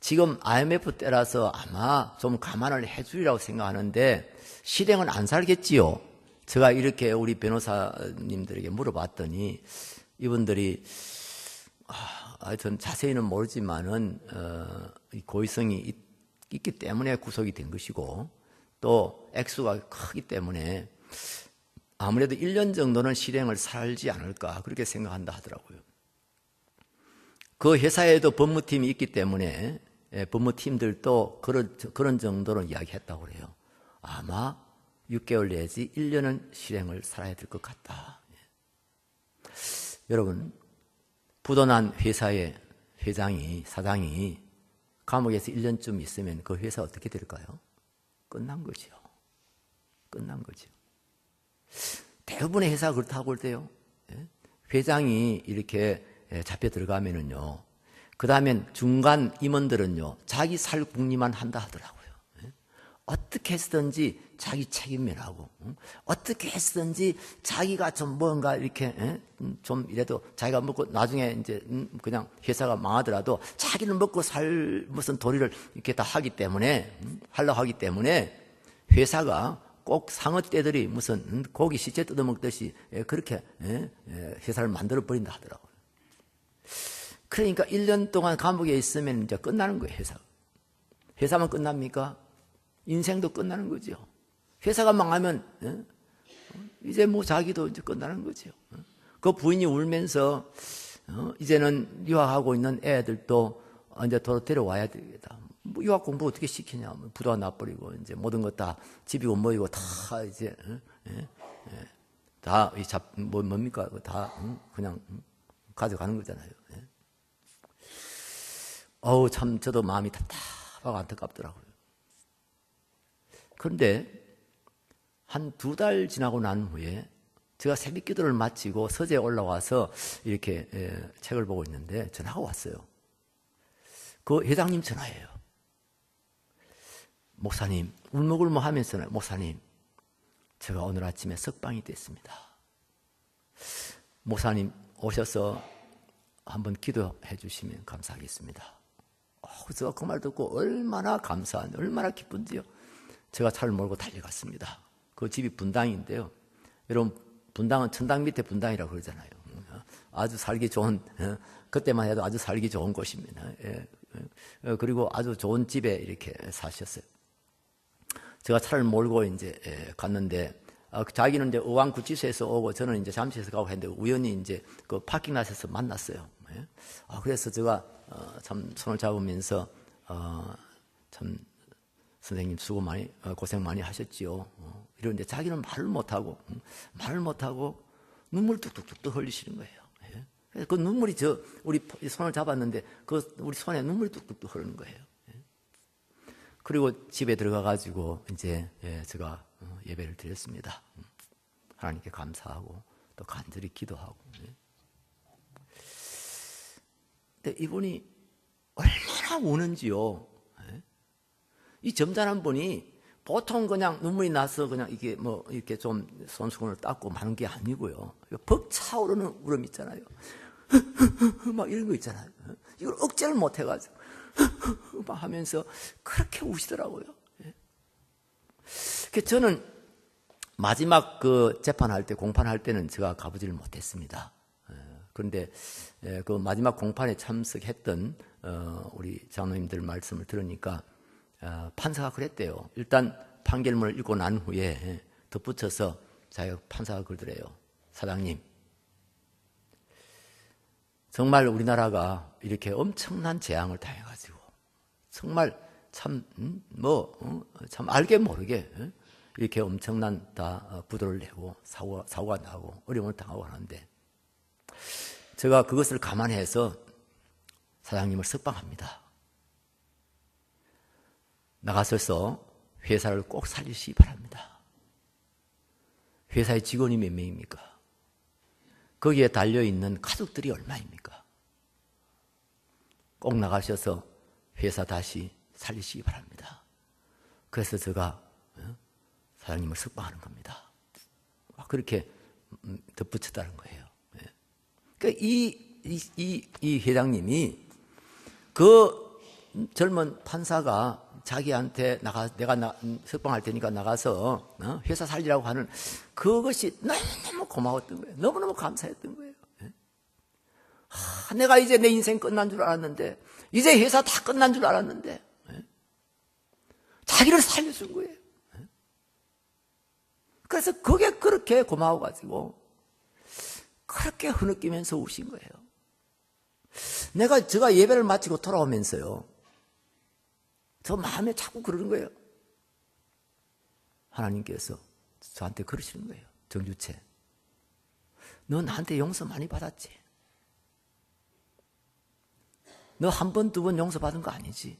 지금 IMF 때라서 아마 좀 감안을 해주리라고 생각하는데 실행은 안 살겠지요. 제가 이렇게 우리 변호사님들에게 물어봤더니 이분들이 하여튼 자세히는 모르지만은 고의성이 있기 때문에 구속이 된 것이고 또 액수가 크기 때문에 아무래도 1년 정도는 실행을 살지 않을까 그렇게 생각한다 하더라고요. 그 회사에도 법무팀이 있기 때문에 법무팀들도 그런 정도로 이야기했다고 그래요. 아마 6개월 내지 1년은 실행을 살아야 될 것 같다. 여러분, 부도난 회사의 회장이 사장이 감옥에서 1년쯤 있으면 그 회사 어떻게 될까요? 끝난 거죠. 끝난 거죠. 대부분의 회사가 그렇다고 볼 때요. 회장이 이렇게 잡혀 들어가면은요. 그 다음엔 중간 임원들은요. 자기 살 궁리만 한다 하더라고요. 어떻게 했든지 자기 책임면하고 어떻게 했든지 자기가 좀 뭔가 이렇게 좀 이래도 자기가 먹고 나중에 이제 그냥 회사가 망하더라도 자기는 먹고 살 무슨 도리를 이렇게 다 하기 때문에 하려고 하기 때문에 회사가 꼭 상어떼들이 무슨 고기 시체 뜯어먹듯이 그렇게 회사를 만들어 버린다 하더라고요. 그러니까 1년 동안 감옥에 있으면 이제 끝나는 거예요, 회사가. 회사만 끝납니까? 인생도 끝나는 거죠. 회사가 망하면 이제 뭐 자기도 이제 끝나는 거죠. 그 부인이 울면서 이제는 유학하고 있는 애들도 이제 도로 데려와야 되겠다. 뭐 유학 공부 어떻게 시키냐? 부도가 나버리고 이제 모든 것 다 집이고 뭐이고 다 이제 다 뭡니까? 다 그냥 가져가는 거잖아요. 어우 참 저도 마음이 답답하고 안타깝더라고요. 그런데 한 2달 지나고 난 후에 제가 새벽 기도를 마치고 서재에 올라와서 이렇게 책을 보고 있는데 전화가 왔어요. 그 회장님 전화예요. 목사님, 울먹울먹 하면서 목사님, 제가 오늘 아침에 석방이 됐습니다. 목사님 오셔서 한번 기도해 주시면 감사하겠습니다. 제가 그 말 듣고 얼마나 감사한지, 얼마나 기쁜지요. 제가 차를 몰고 달려갔습니다. 그 집이 분당인데요. 여러분, 분당은 천당 밑에 분당이라고 그러잖아요. 아주 살기 좋은, 그때만 해도 아주 살기 좋은 곳입니다. 그리고 아주 좋은 집에 이렇게 사셨어요. 제가 차를 몰고 이제 갔는데, 자기는 이제 의왕구치소에서 오고 저는 이제 잠시에서 가고 했는데 우연히 이제 그 파킹랏에서 만났어요. 그래서 제가 참 손을 잡으면서 참 선생님 수고 많이 고생 많이 하셨지요. 이러는데 자기는 말을 못하고 눈물 뚝뚝뚝 흘리시는 거예요. 그 눈물이 우리 손을 잡았는데 우리 손에 눈물이 뚝뚝뚝 흐르는 거예요. 그리고 집에 들어가 가지고 이제 제가 예배를 드렸습니다. 하나님께 감사하고 또 간절히 기도하고. 근데 이분이 얼마나 우는지요. 이 점잖은 분이 보통 그냥 눈물이 나서 그냥 이게 뭐 이렇게 좀 손수건을 닦고 마는 게 아니고요. 벅차오르는 울음 있잖아요. 막 이런 거 있잖아요. 이걸 억제를 못 해가지고 막 하면서 그렇게 우시더라고요. 저는 마지막 그 재판할 때, 공판할 때는 제가 가보지를 못했습니다. 그런데 그 마지막 공판에 참석했던 우리 장로님들 말씀을 들으니까 판사가 그랬대요. 일단 판결문을 읽고 난 후에 덧붙여서 자기가 판사가 그러더래요. 사장님, 정말 우리나라가 이렇게 엄청난 재앙을 당해가지고 정말 참 알게 모르게 이렇게 엄청난 다 부도를 내고 사고가 나고 어려움을 당하고 하는데 제가 그것을 감안해서 사장님을 석방합니다. 나가서서 회사를 꼭 살리시기 바랍니다. 회사의 직원이 몇 명입니까? 거기에 달려있는 가족들이 얼마입니까? 꼭 나가셔서 회사 다시 살리시기 바랍니다. 그래서 제가 사장님을 석방하는 겁니다. 그렇게 덧붙였다는 거예요. 그러니까 이 회장님이 그 젊은 판사가 자기한테 내가 석방할 테니까 나가서 회사 살리라고 하는 그것이 너무너무 고마웠던 거예요. 너무너무 감사했던 거예요. 내가 이제 내 인생 끝난 줄 알았는데, 이제 회사 다 끝난 줄 알았는데 자기를 살려준 거예요. 그래서 그게 그렇게 고마워가지고 그렇게 흐느끼면서 우신 거예요. 제가 예배를 마치고 돌아오면서요, 저 마음에 자꾸 그러는 거예요. 하나님께서 저한테 그러시는 거예요. 정주채, 너 나한테 용서 많이 받았지? 너 한 번, 두 번 용서 받은 거 아니지?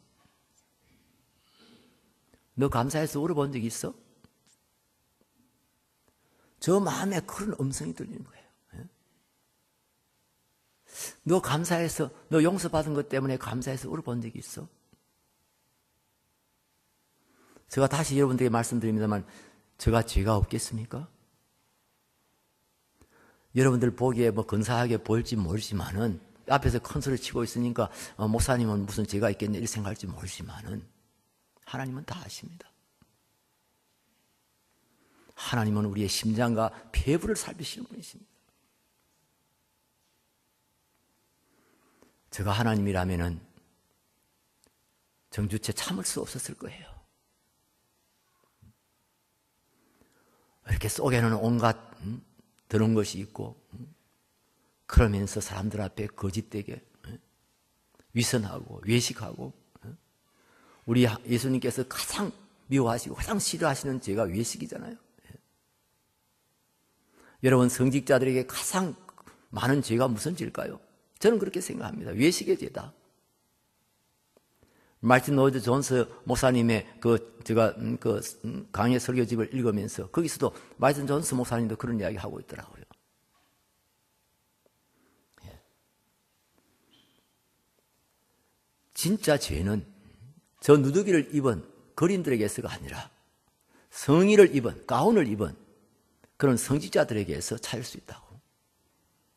너 감사해서 울어본 적 있어? 저 마음에 그런 음성이 들리는 거예요. 너 감사해서, 너 용서받은 것 때문에 감사해서 울어본 적이 있어? 제가 다시 여러분들에게 말씀드립니다만, 제가 죄가 없겠습니까? 여러분들 보기에 근사하게 보일지 모르지만은, 앞에서 큰 소리 치고 있으니까, 목사님은 무슨 죄가 있겠냐, 이렇게 생각할지 모르지만은, 하나님은 다 아십니다. 하나님은 우리의 심장과 폐부를 살피시는 분이십니다. 제가 하나님이라면은 정주채 참을 수 없었을 거예요. 이렇게 속에는 온갖 드는 것이 있고, 그러면서 사람들 앞에 거짓되게 위선하고 외식하고, 우리 예수님께서 가장 미워하시고 가장 싫어하시는 죄가 외식이잖아요. 여러분, 성직자들에게 가장 많은 죄가 무슨 죄일까요? 저는 그렇게 생각합니다. 외식의 죄다. 마틴 로이드 존스 목사님의 제가 강의 설교집을 읽으면서 거기서도 마틴 존스 목사님도 그런 이야기 하고 있더라고요. 진짜 죄는 저 누더기를 입은 거린들에게서가 아니라 성의를 입은, 가운을 입은 그런 성직자들에게서 찾을 수 있다고.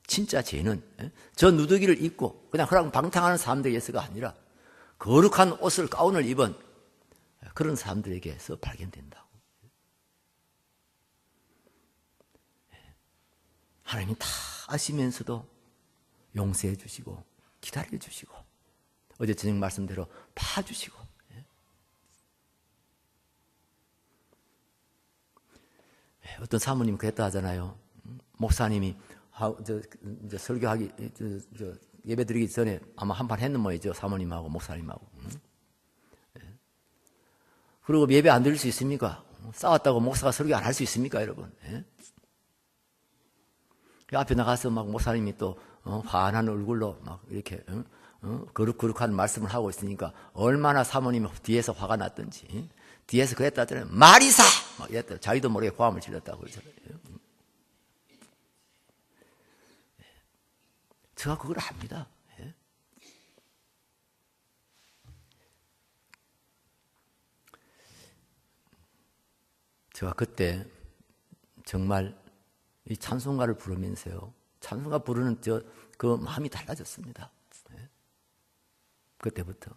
진짜 죄는 저 누더기를 입고 그냥 방탕하는 사람들에게서가 아니라 거룩한 옷을, 가운을 입은 그런 사람들에게서 발견된다고. 하나님이 다 아시면서도 용서해 주시고 기다려 주시고 어제 저녁 말씀대로 봐주시고. 어떤 사모님 그랬다 하잖아요. 목사님이 설교하기, 예배 드리기 전에 아마 한판 했는 모양이죠. 사모님하고 목사님하고. 그리고 예배 안 드릴 수 있습니까? 싸웠다고 목사가 설교 안 할 수 있습니까, 여러분? 그 앞에 나가서 막 목사님이 또 환한 얼굴로 막 이렇게 거룩한 말씀을 하고 있으니까 얼마나 사모님이 뒤에서 화가 났던지. 뒤에서 그랬다 하잖아요. 마리사! 막 이랬다. 자기도 모르게 고함을 질렀다고 그러잖아요. 제가 그걸 압니다. 제가 그때 정말 이 찬송가를 부르면서요, 찬송가 부르는 그 마음이 달라졌습니다. 그때부터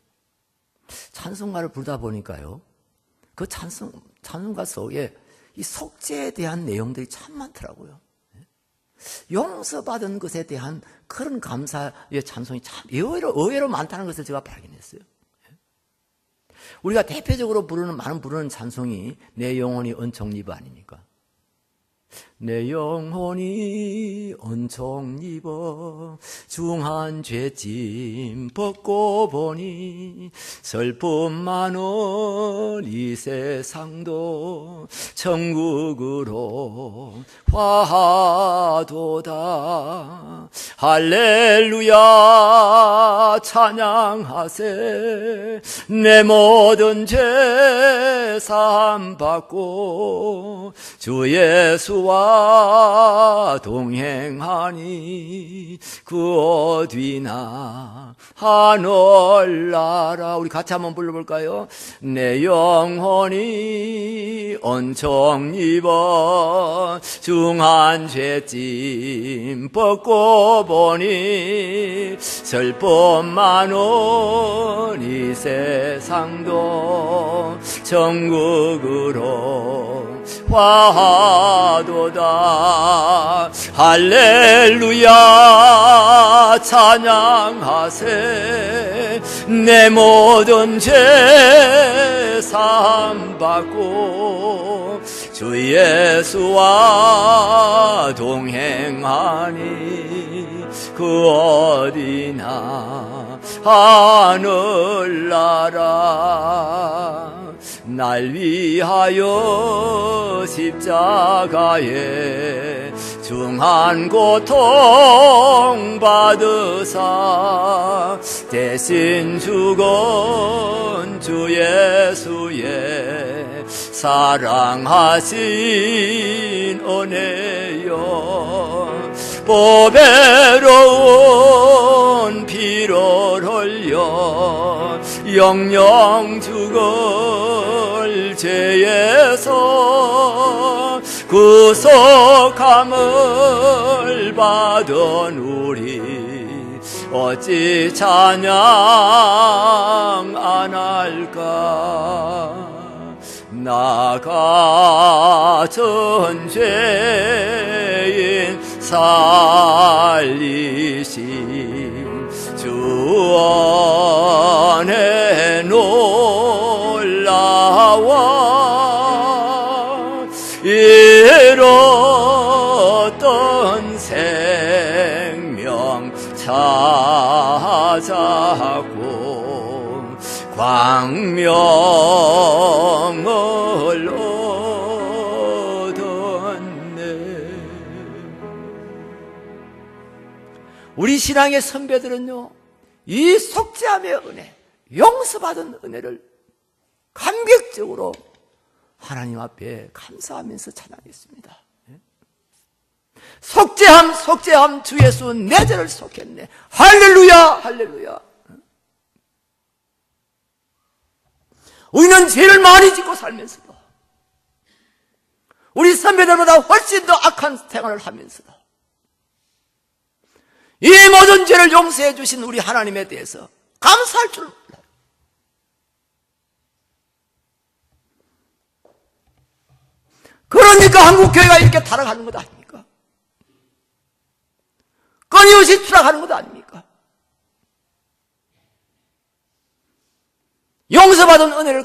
찬송가를 부르다 보니까요, 그 찬송가 속에 이 속죄에 대한 내용들이 참 많더라고요. 용서받은 것에 대한 그런 감사의 찬송이 참 의외로 많다는 것을 제가 발견했어요. 우리가 대표적으로 많은 부르는 찬송이 내 영혼이 은총 입어 아닙니까? 내 영혼이 은총 입어 중한 죄짐 벗고 보니 슬픔 많은 이 세상도 천국으로 화하도다. 할렐루야 찬양하세. 내 모든 죄 사함 받고 주 예수와 동행하니 그 어디나 하늘나라. 우리 같이 한번 불러볼까요? 내 영혼이 은총 입어 중한 죄짐 벗고 보니 슬픔 많은 이 세상도 천국으로 화하도다. 할렐루야 찬양하세. 내 모든 죄 사함 받고 주 예수와 동행하니 그 어디나 하늘나라. 날 위하여 십자가에 중한 고통 받으사 대신 죽은 주 예수의 사랑하신 은혜여. 보배로운 피를 흘려 영영 죽을 죄에서 구속함을 받은 우리 어찌 찬양 안 할까. 나 같은 죄인 살리신 주 은혜 놀라워. 잃었던 생명 찾았고 광명을 얻었네. 우리 신앙의 선배들은요, 이 속죄함의 은혜, 용서받은 은혜를 감격적으로 하나님 앞에 감사하면서 찬양했습니다. 속죄함, 속죄함, 주 예수 내 죄를 속했네. 할렐루야, 할렐루야. 우리는 죄를 많이 짓고 살면서도, 우리 선배들보다 훨씬 더 악한 생활을 하면서도 이 모든 죄를 용서해 주신 우리 하나님에 대해서 감사할 줄 몰라요. 그러니까 한국교회가 이렇게 타락하는 것 아닙니까? 끊임없이 추락하는 것 아닙니까? 용서받은 은혜를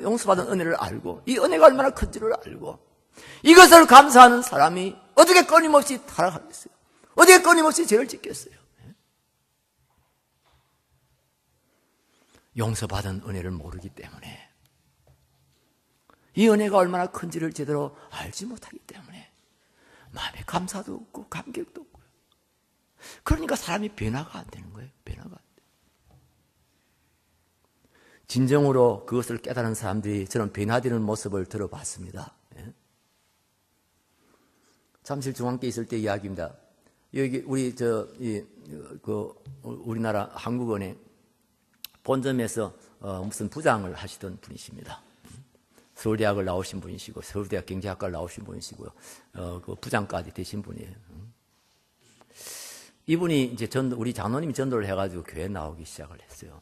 용서받은 은혜를 알고, 이 은혜가 얼마나 큰지를 알고, 이것을 감사하는 사람이 어떻게 끊임없이 타락하겠어요? 어떻게 끊임없이 죄를 짓겠어요? 용서받은 은혜를 모르기 때문에, 이 은혜가 얼마나 큰지를 제대로 알지 못하기 때문에 마음에 감사도 없고 감격도 없고요. 그러니까 사람이 변화가 안 되는 거예요. 변화가 안 돼요. 진정으로 그것을 깨달은 사람들이 저는 변화되는 모습을 들어봤습니다. 잠실 중앙교회 있을 때 이야기입니다. 여기 우리나라 한국은행 본점에서 무슨 부장을 하시던 분이십니다. 서울대학을 나오신 분이시고, 서울대학 경제학과를 나오신 분이시고요. 그 부장까지 되신 분이에요. 이분이 이제 우리 장로님이 전도를 해가지고 교회 나오기 시작을 했어요.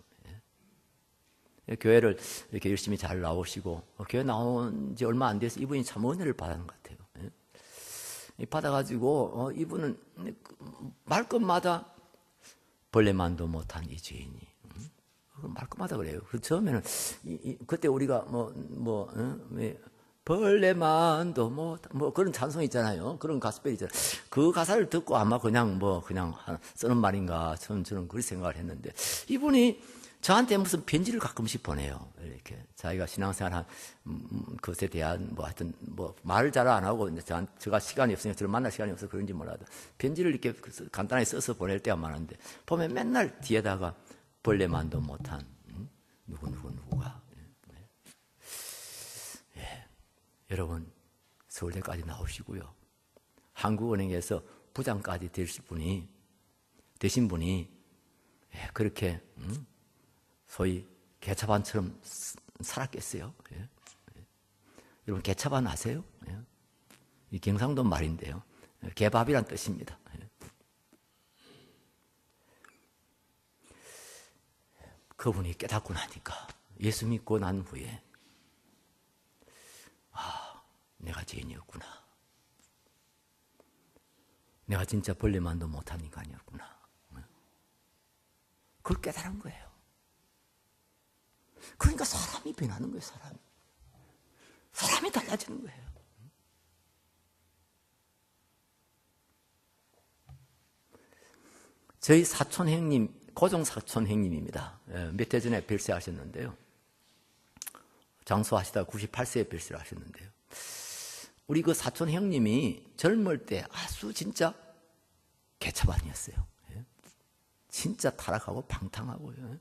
교회를 이렇게 열심히 잘 나오시고, 교회 나온 지 얼마 안 돼서 이분이 참 은혜를 받은 것 같아요. 받아가지고, 이분은 말끝마다 벌레만도 못한 이 죄인이 말끔하다 그래요. 그 처음에는 그때 우리가 벌레만도 뭐 그런 찬송 있잖아요. 그런 가스펠 있잖아요. 그 가사를 듣고 아마 그냥 쓰는 말인가 저는 그렇게 생각을 했는데, 이분이 저한테 무슨 편지를 가끔씩 보내요. 이렇게 자기가 신앙생활 한 그것에 대한 하여튼 말을 잘 안 하고 제가 시간이 없으니까 저를 만날 시간이 없어서 그런지 몰라도 편지를 이렇게 간단하게 써서 보낼 때가 많은데, 보면 맨날 뒤에다가 벌레만도 못한 누구가. 여러분, 서울대까지 나오시고요, 한국은행에서 부장까지 되신 분이 그렇게 소위 개차반처럼 살았겠어요? 여러분, 개차반 아세요? 이 경상도 말인데요, 개밥이란 뜻입니다. 그분이 깨닫고 나니까, 예수 믿고 난 후에 내가 죄인이었구나. 내가 진짜 벌레만도 못한 인간이었구나. 그걸 깨달은 거예요. 그러니까 사람이 변하는 거예요. 사람이 달라지는 거예요. 저희 사촌 형님, 고종 사촌 형님입니다. 몇 해 전에 별세하셨는데요, 장수하시다가 98세에 별세를 하셨는데요, 우리 그 사촌 형님이 젊을 때 아주 진짜 개차반이었어요. 진짜 타락하고 방탕하고요.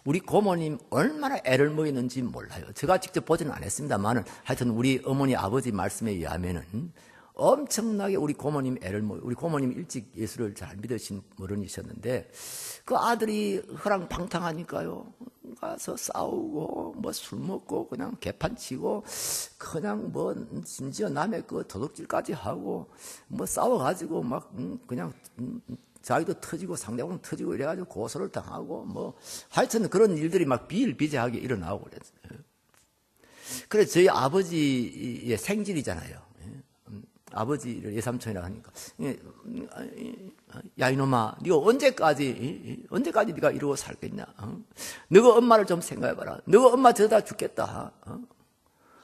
우리 고모님 얼마나 애를 먹이는지 몰라요. 제가 직접 보지는 않았습니다만 하여튼 우리 어머니 아버지 말씀에 의하면은 엄청나게 우리 고모님 애를 먹이고, 우리 고모님 일찍 예수를 잘 믿으신 어른이셨는데, 그 아들이 허랑방탕하니까요, 가서 싸우고 술 먹고 그냥 개판 치고 그냥 심지어 남의 그 도둑질까지 하고 싸워가지고 그냥 자기도 터지고 상대방 터지고 이래가지고 고소를 당하고 하여튼 그런 일들이 비일비재하게 일어나고 그랬어요. 그래서 저희 아버지의 생질이잖아요. 아버지를 예삼촌이라고 하니까, 야 이놈아, 네가 언제까지 네가 이러고 살겠냐? 너가 엄마를 좀 생각해봐라. 너가 엄마 저러다 죽겠다.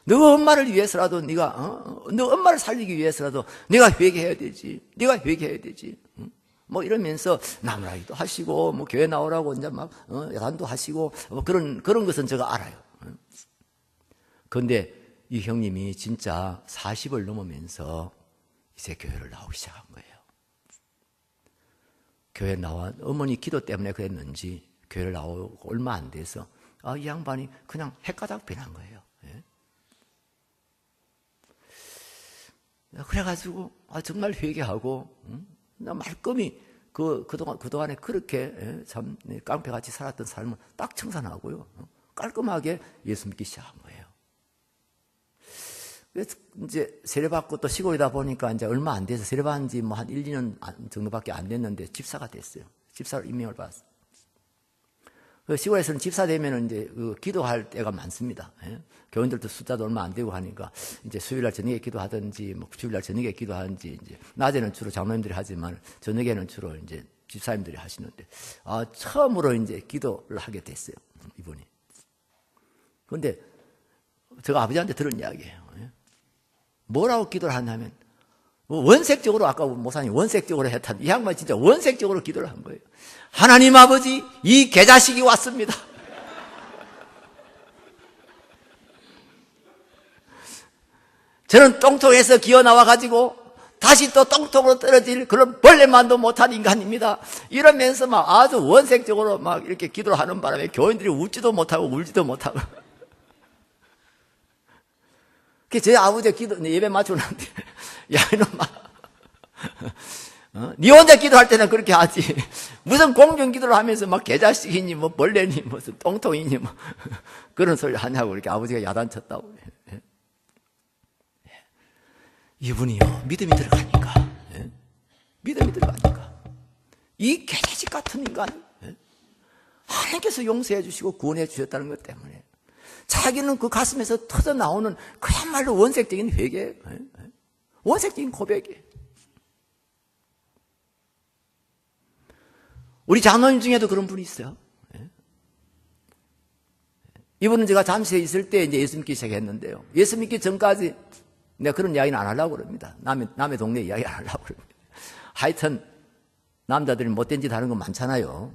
너가 엄마를 위해서라도 너 엄마를 살리기 위해서라도 네가 회개해야 되지. 이러면서 나무라기도 하시고 교회 나오라고 이제 야단도 하시고 그런 것은 제가 알아요. 그런데 이 형님이 진짜 40을 넘으면서 이제 교회를 나오기 시작한 거예요. 교회 나와 어머니 기도 때문에 그랬는지 교회를 나오고 얼마 안 돼서 이 양반이 그냥 헷가닥 변한 거예요. 그래가지고 정말 회개하고 나 말끔히 그동안에 그렇게 참 깡패같이 살았던 삶을 딱 청산하고요, 깔끔하게 예수 믿기 시작한 거예요. 그래서 이제 세례받고 또 시골이다 보니까 이제 얼마 안 돼서 세례받은 지 한 1, 2년 정도밖에 안 됐는데 집사가 됐어요. 집사로 임명을 받았어요. 그 시골에서는 집사 되면은 이제 기도할 때가 많습니다. 교인들도 숫자도 얼마 안 되고 하니까 이제 수요일날 저녁에 기도하든지 주일날 저녁에 기도하든지, 이제 낮에는 주로 장로님들이 하지만 저녁에는 주로 이제 집사님들이 하시는데, 처음으로 이제 기도를 하게 됐어요, 이분이. 그런데 제가 아버지한테 들은 이야기예요. 뭐라고 기도를 하냐면, 원색적으로, 아까 목사님 원색적으로 했다. 이 양반이 진짜 원색적으로 기도를 한 거예요. 하나님 아버지, 이 개자식이 왔습니다. 저는 똥통에서 기어 나와가지고 다시 또 똥통으로 떨어질 그런 벌레만도 못한 인간입니다. 이러면서 아주 원색적으로 이렇게 기도를 하는 바람에 교인들이 웃지도 못하고 울지도 못하고. 저희 아버지 예배 마치고 나는데, 야, 이놈아. 니 혼자 기도할 때는 그렇게 하지. 무슨 공중 기도를 하면서 개자식이니, 벌레니, 무슨 똥통이니, 그런 소리 하냐고 이렇게 아버지가 야단쳤다고. 이분이요, 믿음이 들어가니까. 이 개자식 같은 인간, 하나님께서 용서해 주시고 구원해 주셨다는 것 때문에 자기는 그 가슴에서 터져 나오는 그야말로 원색적인 회개, 원색적인 고백이에요. 우리 장로님 중에도 그런 분이 있어요. 이분은 제가 잠시에 있을 때 이제 예수 믿기 시작했는데요. 예수 믿기 전까지 내가 그런 이야기는 안 하려고 그럽니다. 남의 동네 이야기 안 하려고 그럽니다. 하여튼, 남자들이 못된 짓 하는 거 많잖아요.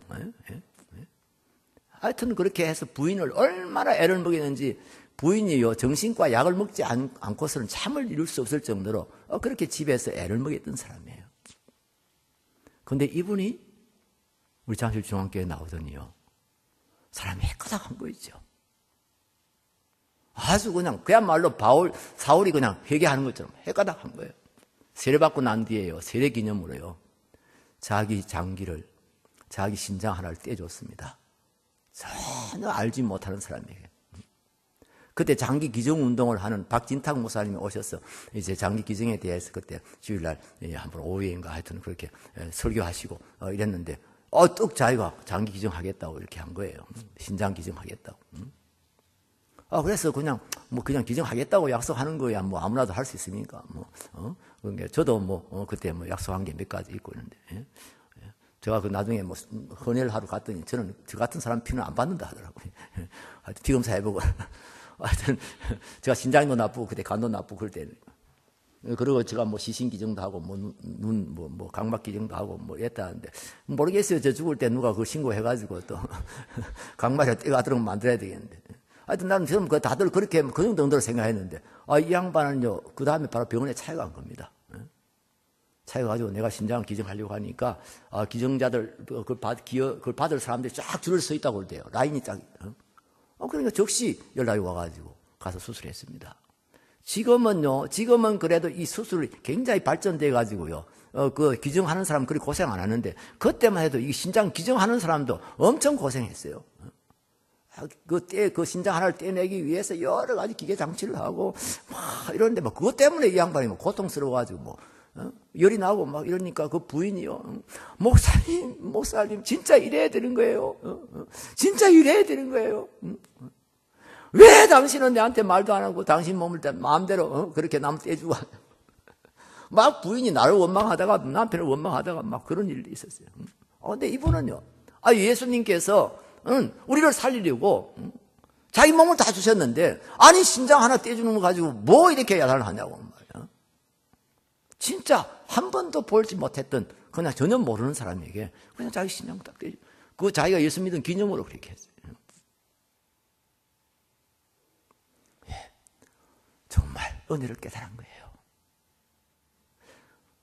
하여튼 그렇게 해서 부인을 얼마나 애를 먹이는지 부인이요, 정신과 약을 먹지 않고서는 잠을 이룰 수 없을 정도로 그렇게 집에서 애를 먹였던 사람이에요. 그런데 이분이 우리 잠실 중앙교회에 나오더니요, 사람이 해커닥한 거 있죠. 아주 그야말로 사울이 그냥 회개하는 것처럼 해가닥한 거예요. 세례받고 난 뒤에요, 세례 기념으로요, 자기 장기를, 자기 신장 하나를 떼줬습니다. 전혀 알지 못하는 사람에게. 그때 장기 기증 운동을 하는 박진탁 목사님이 오셔서 이제 장기 기증에 대해서 그때 주일날 한번 오후인가 하여튼 그렇게 설교하시고 이랬는데, 뚝 자기가 장기 기증하겠다고 이렇게 한 거예요. 신장 기증하겠다고. 그래서 그냥 기증하겠다고 약속하는 거야. 뭐 아무나도 할 수 있습니까? 그러니까 저도 그때 약속한 게 몇 가지 있고 있는데. 제가 나중에 헌혈을 하러 갔더니 저는 저 같은 사람 피는 안 받는다 하더라고요. 하여튼 피검사 해보고. 하여튼 제가 신장도 나쁘고 그때 간도 나쁘고 그럴 때. 그리고 제가 시신 기증도 하고 눈 각막 기증도 하고 했다는데 모르겠어요. 저 죽을 때 누가 그걸 신고해가지고 또 각막에 떼가도록 만들어야 되겠는데. 하여튼 나는 지금 다들 그렇게 그 정도로 생각했는데, 이 양반은요, 그 다음에 바로 병원에 차여간 겁니다. 차여가지고 내가 신장 기증하려고 하니까, 기증자들, 그걸 받을 사람들이 쫙 줄을 서 있다고 그러대요. 라인이 쫙. 그러니까 즉시 연락이 와가지고 가서 수술했습니다. 지금은 그래도 이 수술이 굉장히 발전돼가지고요, 그 기증하는 사람 그리 고생 안 하는데, 그때만 해도 이 신장 기증하는 사람도 엄청 고생했어요. 그 신장 하나를 떼내기 위해서 여러 가지 기계 장치를 하고, 이러는데, 그것 때문에 이 양반이 고통스러워가지고, 열이 나고 이러니까 그 부인이요, 목사님, 진짜 이래야 되는 거예요. 진짜 이래야 되는 거예요. 왜 당신은 내한테 말도 안 하고 당신 몸을 마음대로 그렇게 남 떼주고. 부인이 나를 원망하다가, 남편을 원망하다가 그런 일도 있었어요. 근데 이분은요, 예수님께서 우리를 살리려고 자기 몸을 다 주셨는데, 아니 신장 하나 떼주는 거 가지고 뭐 이렇게 야단을 하냐고 말이야. 진짜 한 번도 보지 못했던, 그냥 전혀 모르는 사람에게 그냥 자기 신장 딱 떼주, 그거 자기가 예수 믿은 기념으로 그렇게 했어요. 정말 은혜를 깨달은 거예요.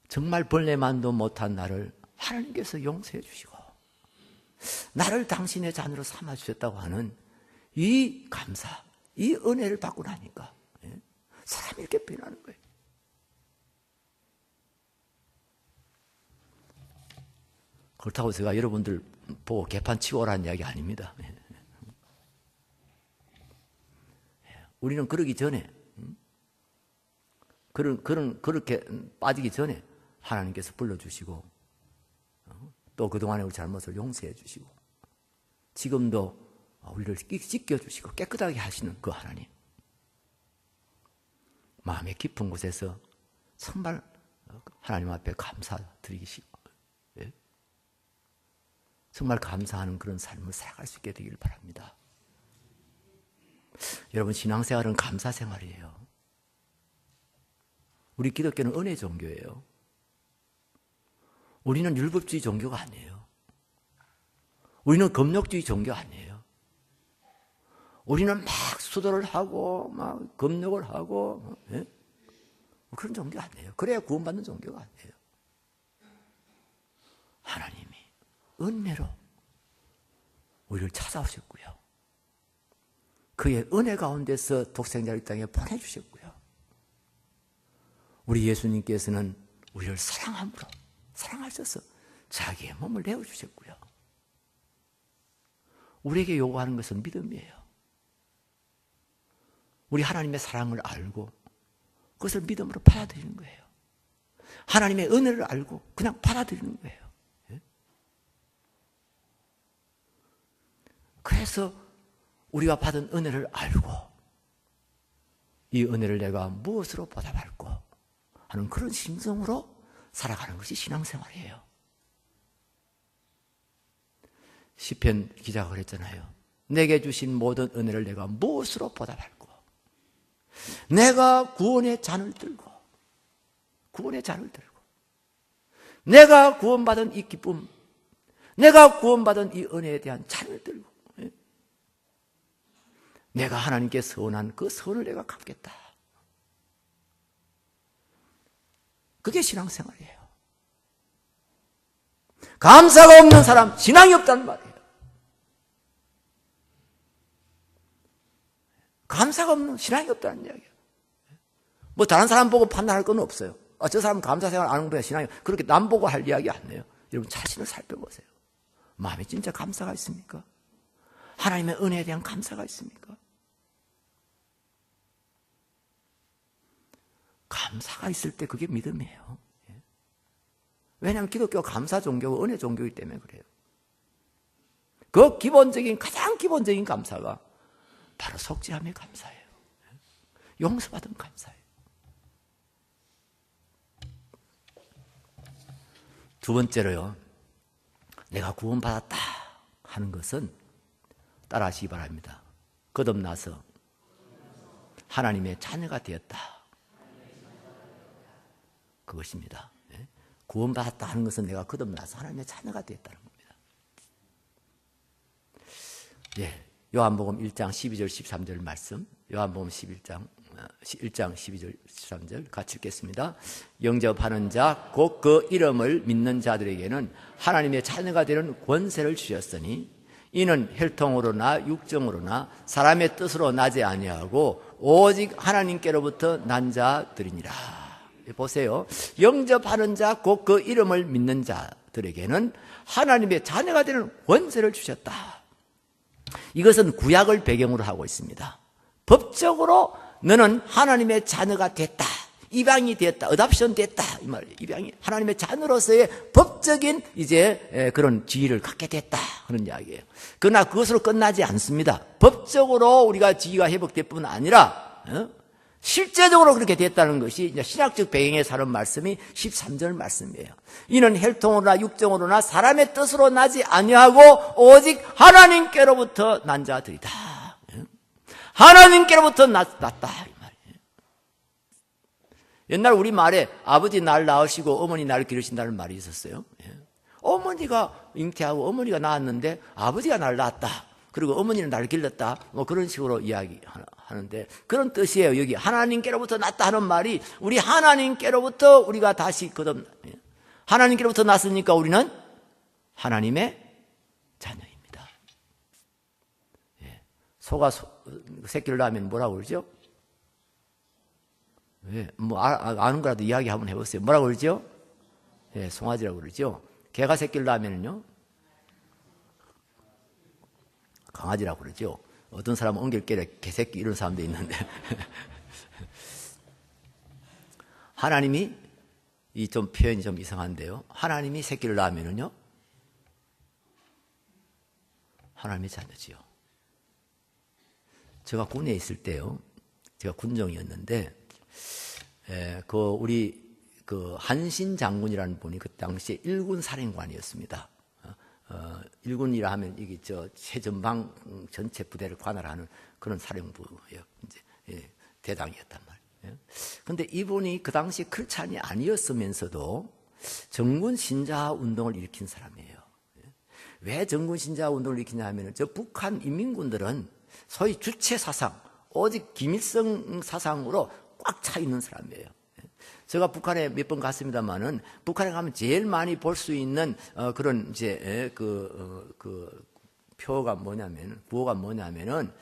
정말 벌레만도 못한 나를 하나님께서 용서해 주시고 나를 당신의 자녀로 삼아주셨다고 하는 이 감사, 이 은혜를 받고 나니까 사람이 이렇게 변하는 거예요. 그렇다고 제가 여러분들 보고 개판 치고 오라는 이야기 아닙니다. 우리는 그러기 전에, 그렇게 빠지기 전에 하나님께서 불러주시고, 또 그동안의 우리 잘못을 용서해 주시고, 지금도 우리를 씻겨주시고 깨끗하게 하시는 그 하나님, 마음의 깊은 곳에서 정말 하나님 앞에 감사드리시고, 정말 감사하는 그런 삶을 살아갈 수 있게 되길 바랍니다. 여러분, 신앙생활은 감사생활이에요. 우리 기독교는 은혜 종교예요. 우리는 율법주의 종교가 아니에요. 우리는 금욕주의 종교 아니에요. 우리는 막 수도를 하고 막 금욕을 하고 그런 종교 아니에요. 그래야 구원받는 종교가 아니에요. 하나님이 은혜로 우리를 찾아오셨고요, 그의 은혜 가운데서 독생자를 이 땅에 보내주셨고요, 우리 예수님께서는 우리를 사랑하셔서 자기의 몸을 내어주셨고요, 우리에게 요구하는 것은 믿음이에요. 우리 하나님의 사랑을 알고 그것을 믿음으로 받아들이는 거예요. 하나님의 은혜를 알고 그냥 받아들이는 거예요. 그래서 우리가 받은 은혜를 알고 이 은혜를 내가 무엇으로 보답할까 하는 그런 심성으로 살아가는 것이 신앙생활이에요. 시편 기자가 그랬잖아요. 내게 주신 모든 은혜를 내가 무엇으로 보답할꼬? 내가 구원의 잔을 들고 내가 구원받은 이 기쁨, 내가 구원받은 이 은혜에 대한 잔을 들고 내가 하나님께 서원한 그 서원을 내가 갚겠다. 그게 신앙생활이에요. 감사가 없는 사람 신앙이 없다는 말이에요. 감사가 없는 신앙이 없다는 이야기예요. 뭐 다른 사람 보고 판단할 건 없어요. 저 사람 감사생활 안 하는 거야 신앙이. 그렇게 남 보고 할 이야기 안 해요. 여러분 자신을 살펴보세요. 마음에 진짜 감사가 있습니까? 하나님의 은혜에 대한 감사가 있습니까? 감사가 있을 때 그게 믿음이에요. 왜냐하면 기독교가 감사 종교고 은혜 종교이기 때문에 그래요. 그 가장 기본적인 감사가 바로 속죄함의 감사예요. 용서받은 감사예요. 두 번째로요, 내가 구원받았다 하는 것은 따라하시기 바랍니다. 거듭나서 하나님의 자녀가 되었다. 그것입니다. 구원받았다 하는 것은 내가 거듭나서 하나님의 자녀가 되었다는 겁니다. 요한복음 1장 12절 13절 말씀, 요한복음 1장 12절 13절 같이 읽겠습니다. 영접하는 자 곧 그 이름을 믿는 자들에게는 하나님의 자녀가 되는 권세를 주셨으니 이는 혈통으로나 육정으로나 사람의 뜻으로 나지 아니하고 오직 하나님께로부터 난 자들이니라. 보세요. 영접하는 자 곧 그 이름을 믿는 자들에게는 하나님의 자녀가 되는 권세를 주셨다. 이것은 구약을 배경으로 하고 있습니다. 법적으로 너는 하나님의 자녀가 됐다. 입양이 됐다. 어답션 됐다. 이 말이에요. 입양이 하나님의 자녀로서의 법적인 이제 그런 지위를 갖게 됐다 하는 이야기예요. 그러나 그것으로 끝나지 않습니다. 법적으로 우리가 지위가 회복될 뿐 아니라 실제적으로 그렇게 됐다는 것이 이제 신학적 배경에 사는 말씀이 13절 말씀이에요. 이는 혈통으로나 육정으로나 사람의 뜻으로 나지 아니하고 오직 하나님께로부터 난 자들이다. 하나님께로부터 났다 이 말이에요. 옛날 우리 말에 아버지 날 낳으시고 어머니 날 기르신다는 말이 있었어요. 어머니가 잉태하고 어머니가 낳았는데 아버지가 날 낳았다. 그리고 어머니는 날 길렀다. 뭐 그런 식으로 이야기하는데 그런 뜻이에요. 여기 하나님께로부터 났다 하는 말이 우리 하나님께로부터 우리가 다시 하나님께로부터 났으니까 우리는 하나님의 자녀입니다. 소가 새끼를 낳으면 뭐라고 그러죠? 뭐 아는 거라도 이야기 한번 해보세요. 뭐라고 그러죠? 송아지라고 그러죠. 개가 새끼를 낳으면요 강아지라고 그러죠. 어떤 사람은 엉결결에 개새끼 이런 사람도 있는데 하나님이 이 좀 표현이 좀 이상한데요. 하나님이 새끼를 낳으면요 하나님의 자녀지요. 제가 군에 있을 때요, 제가 군정이었는데, 우리 한신 장군이라는 분이 그 당시에 1군 사령관이었습니다. 1군이라 하면 이게 최전방 전체 부대를 관할하는 그런 사령부예요. 이제 대당이었단 말이에요. 근데 이분이 그 당시 크리스찬이 아니었으면서도 정군 신자 운동을 일으킨 사람이에요. 왜 정군 신자 운동을 일으키냐 하면 북한 인민군들은 소위 주체 사상, 오직 김일성 사상으로 꽉 차 있는 사람이에요. 제가 북한에 몇 번 갔습니다만은 북한에 가면 제일 많이 볼 수 있는 그런 이제 구호가 뭐냐면은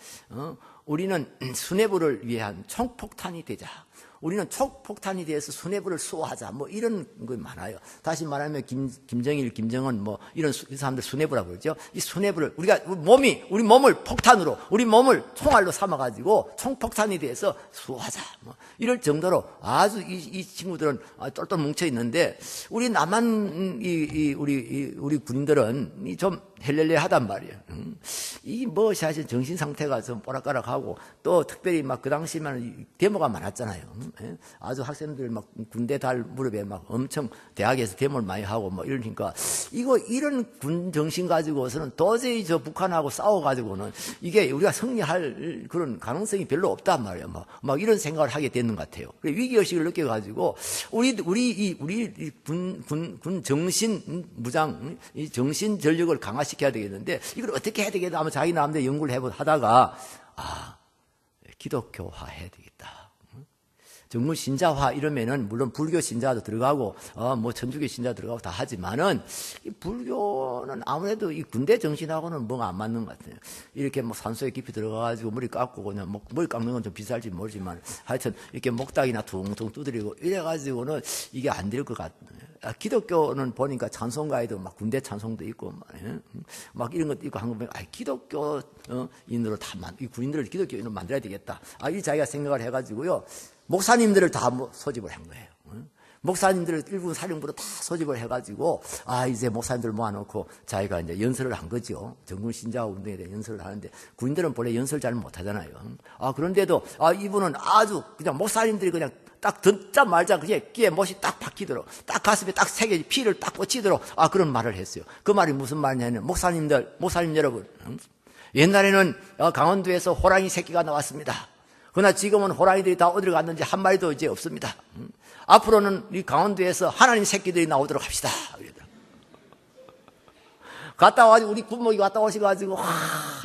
우리는 수뇌부를 위한 총폭탄이 되자. 우리는 총폭탄이 돼서 수뇌부를 수호하자. 뭐 이런 거 많아요. 다시 말하면 김정일, 김정은 뭐 이런 사람들 수뇌부라고 그러죠. 이 수뇌부를 우리 몸을 폭탄으로, 우리 몸을 총알로 삼아가지고 총폭탄이 돼서 수호하자. 뭐 이럴 정도로 아주 이 친구들은 똘똘 뭉쳐 있는데 우리 남한 우리 군인들은 좀 헬렐레하단 말이에요. 이 뭐 사실 정신 상태가 좀 오락가락하고 또 특별히 막 그 당시에만 데모가 많았잖아요. 아주 학생들 막 군대 달 무렵에 막 엄청 대학에서 데모를 많이 하고 뭐 이러니까 이런 군 정신 가지고서는 도저히 저 북한하고 싸워가지고는 이게 우리가 승리할 그런 가능성이 별로 없단 말이에요. 막 이런 생각을 하게 되는 것 같아요. 위기의식을 느껴가지고 우리 군 정신 무장, 이 정신 전력을 강화시켜야 되겠는데 이걸 어떻게 해야 되겠다 하면 자기 나름대로 연구를 하다가 기독교화 해야 되겠다. 정말 신자화 이러면은 물론 불교 신자도 들어가고 뭐 천주교 신자 들어가고 다 하지만은 이 불교는 아무래도 이 군대 정신하고는 뭐가 안 맞는 것 같아요. 이렇게 뭐 산소에 깊이 들어가가지고 머리 깎고 그냥 머리 깎는 건 좀 비쌀지 모르지만 하여튼 이렇게 목닥이나 퉁퉁 두드리고 이래가지고는 이게 안 될 것 같아요. 기독교는 보니까 찬송가에도 막 군대 찬송도 있고 막 이런 것도 있고 한 거 보면 기독교인으로 이 군인들을 기독교인으로 만들어야 되겠다. 이 자기가 생각을 해가지고요. 목사님들을 다 소집을 한 거예요. 목사님들을 일군 사령부로 다 소집을 해가지고 이제 목사님들 모아놓고 자기가 이제 연설을 한 거죠. 정군 신자 운동에 대한 연설을 하는데 군인들은 본래 연설 잘 못하잖아요. 그런데도 이분은 아주 그냥 목사님들이 그냥 딱 듣자마자 그게 귀에 못이 딱 박히도록 딱 가슴에 딱 새겨 피를 딱 꽂히도록 그런 말을 했어요. 그 말이 무슨 말이냐면 목사님 여러분, 옛날에는 강원도에서 호랑이 새끼가 나왔습니다. 그러나 지금은 호랑이들이 다 어디로 갔는지 한 마리도 이제 없습니다. 앞으로는 이 강원도에서 하나님 새끼들이 나오도록 합시다. 갔다 와가지고 우리 군목이 갔다 오셔가지고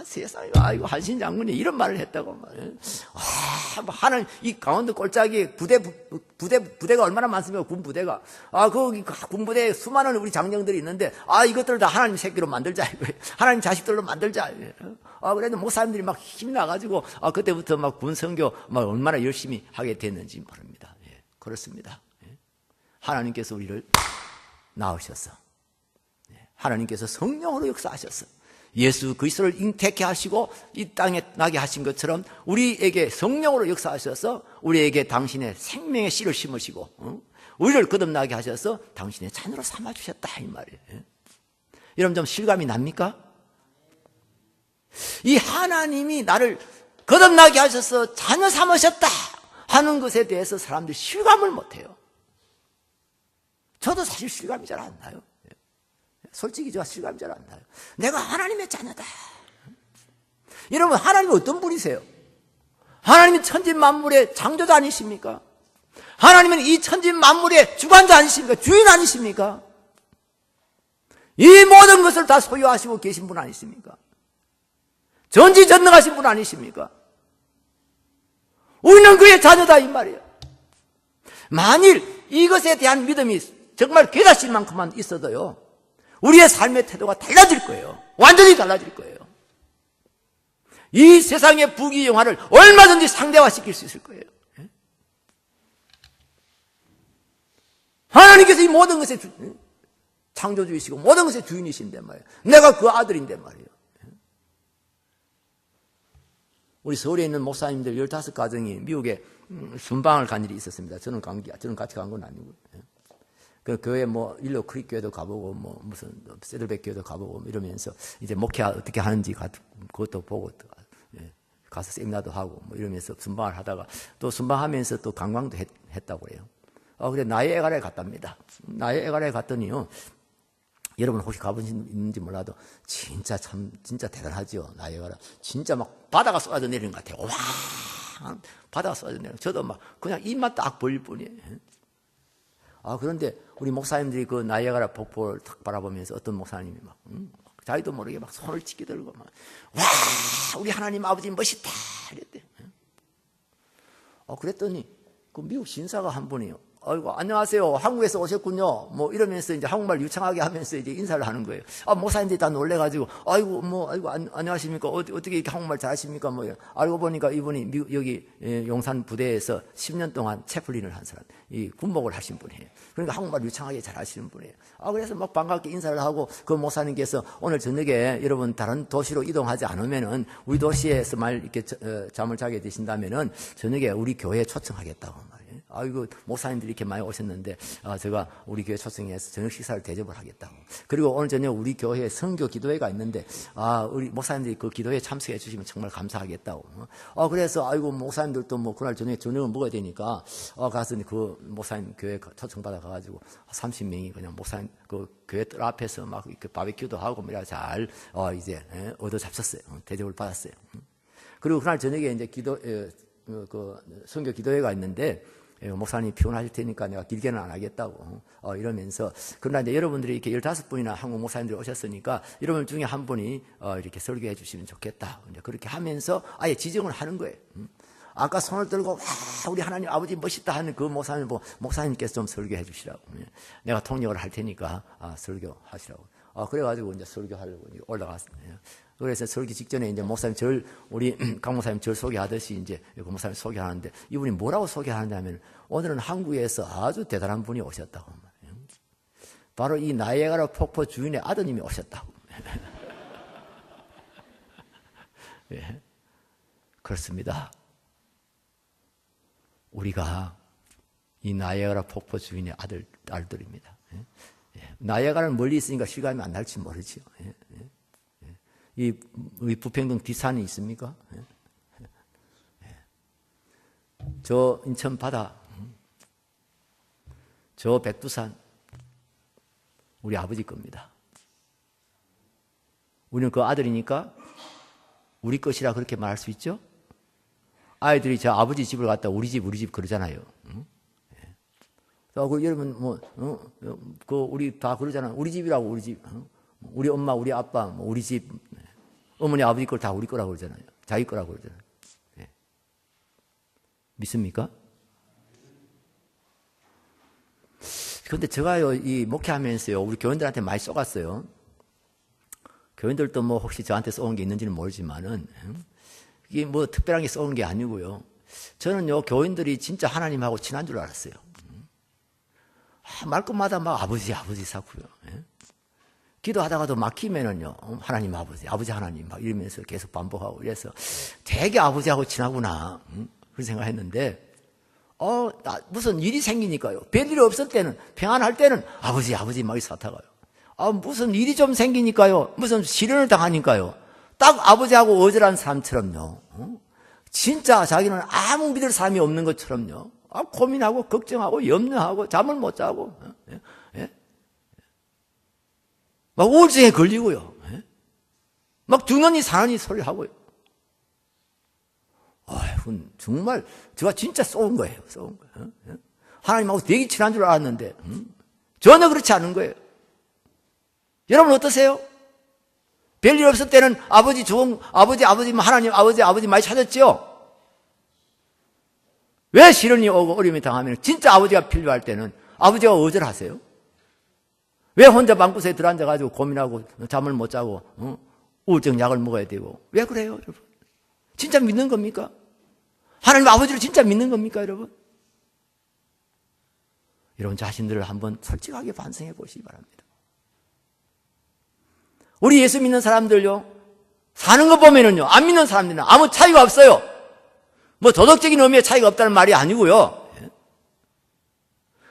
세상에 이거 한신 장군이 이런 말을 했다고 말이에요. 하나님 이 강원도 꼴짝이 부대가 얼마나 많습니까? 군 부대가 거기 군 부대에 수많은 우리 장정들이 있는데 이것들을 다 하나님 새끼로 만들자 이거예요. 하나님 자식들로 만들자. 그래도 목사님들이 막 힘이 나가지고 그때부터 막 군 선교 막 얼마나 열심히 하게 됐는지 모릅니다. 그렇습니다. 하나님께서 우리를 낳으셨어. 하나님께서 성령으로 역사하셨어. 예수 그리스도를 잉태케 하시고 이 땅에 나게 하신 것처럼 우리에게 성령으로 역사하셔서 우리에게 당신의 생명의 씨를 심으시고 우리를 거듭나게 하셔서 당신의 자녀로 삼아주셨다 이 말이에요. 여러분 좀 실감이 납니까? 이 하나님이 나를 거듭나게 하셔서 자녀 삼으셨다 하는 것에 대해서 사람들이 실감을 못해요. 저도 사실 실감이 잘 안 나요. 솔직히 저 실감이 잘 안 나요. 내가 하나님의 자녀다. 여러분 하나님은 어떤 분이세요? 하나님은 천지만물의 창조자 아니십니까? 하나님은 이 천지만물의 주관자 아니십니까? 주인 아니십니까? 이 모든 것을 다 소유하시고 계신 분 아니십니까? 전지전능하신 분 아니십니까? 우리는 그의 자녀다 이 말이에요. 만일 이것에 대한 믿음이 정말 깨닫을 만큼만 있어도요 우리의 삶의 태도가 달라질 거예요. 완전히 달라질 거예요. 이 세상의 부귀영화를 얼마든지 상대화시킬 수 있을 거예요. 하나님께서 이 모든 것의 창조주이시고 모든 것의 주인이신데 말이에요. 내가 그 아들인데 말이에요. 우리 서울에 있는 목사님들 15가정이 미국에 순방을 간 일이 있었습니다. 저는 같이 간 건 아니고요. 그 교회 뭐 일로 크릭 교회도 가보고 뭐 무슨 세들백 교회도 가보고 이러면서 이제 목회 어떻게 하는지 그것도 보고 가서 세미나도 하고 뭐 이러면서 순방을 하다가 또 순방하면서 또 관광도 했다고 해요. 그래 나이아가라에 갔답니다. 나이아가라에 갔더니요. 여러분 혹시 가보셨는지 몰라도 진짜 대단하죠. 나이아가라 진짜 막 바다가 쏟아져 내리는 것 같아요. 와 바다가 쏟아져 내리는. 저도 막 그냥 입만 딱 벌릴 뿐이에요. 그런데 우리 목사님들이 그 나이아가라 폭포를 탁 바라보면서 어떤 목사님이 막 자기도 모르게 막 손을 치게 들고 막 와 우리 하나님 아버지 멋있다 이랬대. 그랬더니 그 미국 신사가 한 분이요. 아이고 안녕하세요 한국에서 오셨군요. 뭐 이러면서 이제 한국말 유창하게 하면서 이제 인사를 하는 거예요. 목사님들이 다 놀래가지고 아이고 안녕하십니까 어떻게 이렇게 한국말 잘하십니까 뭐 알고 보니까 이분이 여기 용산 부대에서 10년 동안 채플린을 한 사람, 이 군목을 하신 분이에요. 그러니까 한국말 유창하게 잘하시는 분이에요. 그래서 막 반갑게 인사를 하고 그 목사님께서 오늘 저녁에 여러분 다른 도시로 이동하지 않으면은 우리 도시에서 말 이렇게 잠을 자게 되신다면은 저녁에 우리 교회에 초청하겠다고 말이에요. 아이고, 목사님들이 이렇게 많이 오셨는데, 제가 우리 교회 초청해서 저녁 식사를 대접을 하겠다고. 그리고 오늘 저녁 우리 교회에 선교 기도회가 있는데, 우리 목사님들이 그 기도회에 참석해 주시면 정말 감사하겠다고. 그래서, 아이고, 목사님들도 뭐 그날 저녁을 먹어야 되니까, 가서 그 목사님 교회 초청받아 가가지고 30명이 그냥 목사님 그 교회 뜰 앞에서 막 이렇게 바비큐도 하고 뭐라 잘, 이제, 얻어 잡섰어요. 대접을 받았어요. 그리고 그날 저녁에 이제 선교 기도회가 있는데, 목사님이 피곤하실 테니까 내가 길게는 안 하겠다고, 이러면서. 그러나 이제 여러분들이 이렇게 15분이나 한국 목사님들이 오셨으니까, 여러분 중에 한 분이, 이렇게 설교해 주시면 좋겠다. 이제 그렇게 하면서 아예 지정을 하는 거예요. 아까 손을 들고, 와, 우리 하나님 아버지 멋있다 하는 그 목사님께서 좀 설교해 주시라고. 내가 통역을 할 테니까, 설교하시라고. 그래가지고 이제 설교하려고 올라갔습니다. 그래서 설교 직전에 이제 목사님 우리 강 목사님 절 소개하듯이 이제 그 목사님 소개하는데, 이분이 뭐라고 소개하느냐면, 오늘은 한국에서 아주 대단한 분이 오셨다고. 바로 이 나이아가라 폭포 주인의 아드님이 오셨다고. 예. 그렇습니다. 우리가 이 나이아가라 폭포 주인의 아들들입니다. 나이아가라는 멀리 있으니까 실감이 안 날지 모르지요. 이 부평동 뒷산이 있습니까? 저 인천 바다, 저 백두산, 우리 아버지 겁니다. 우리는 그 아들이니까 우리 것이라 그렇게 말할 수 있죠? 아이들이 저 아버지 집을 갔다 우리 집 그러잖아요. 여러분, 우리 다 그러잖아요. 우리 집이라고, 우리 집. 우리 엄마, 우리 아빠, 우리 집. 어머니, 아버지 걸 다 우리 거라고 그러잖아요. 자기 거라고 그러잖아요. 예. 믿습니까? 그런데 제가요, 이 목회하면서요, 우리 교인들한테 많이 쏘갔어요. 교인들도 뭐 혹시 저한테 쏘은 게 있는지는 모르지만은, 이게 뭐 특별한 게 쏘은 게 아니고요. 저는요, 교인들이 진짜 하나님하고 친한 줄 알았어요. 말끝마다 막 아버지 사고요. 예? 기도하다가도 막히면은요, 하나님 아버지 하나님 막 이러면서 계속 반복하고 이래서 되게 아버지하고 친하구나. 그런 생각했는데, 무슨 일이 생기니까요. 별일이 없을 때는, 평안할 때는 아버지 막 사타가요. 무슨 일이 좀 생기니까요. 무슨 시련을 당하니까요. 딱 아버지하고 어절한 사람처럼요. 진짜 자기는 아무 믿을 사람이 없는 것처럼요. 고민하고 걱정하고 염려하고 잠을 못 자고. 막 우울증에 걸리고요. 막 죽느니 사느니 소리를 하고요. 정말 제가 진짜 쏘은 거예요. 하나님하고 되게 친한 줄 알았는데 전혀 그렇지 않은 거예요. 여러분 어떠세요? 별일 없을 때는 아버지 하나님 아버지 많이 찾았지요? 왜 시련이 오고 어려움이 당하면 진짜 아버지가 필요할 때는 아버지가 어절하세요? 왜 혼자 방구석에 들어앉아가지고 고민하고 잠을 못 자고 우울증 약을 먹어야 되고 왜 그래요, 여러분? 진짜 믿는 겁니까? 하나님 아버지를 진짜 믿는 겁니까, 여러분? 여러분 자신들을 한번 솔직하게 반성해 보시기 바랍니다. 우리 예수 믿는 사람들요, 사는 거 보면은요, 안 믿는 사람들은 아무 차이가 없어요. 뭐 도덕적인 의미의 차이가 없다는 말이 아니고요.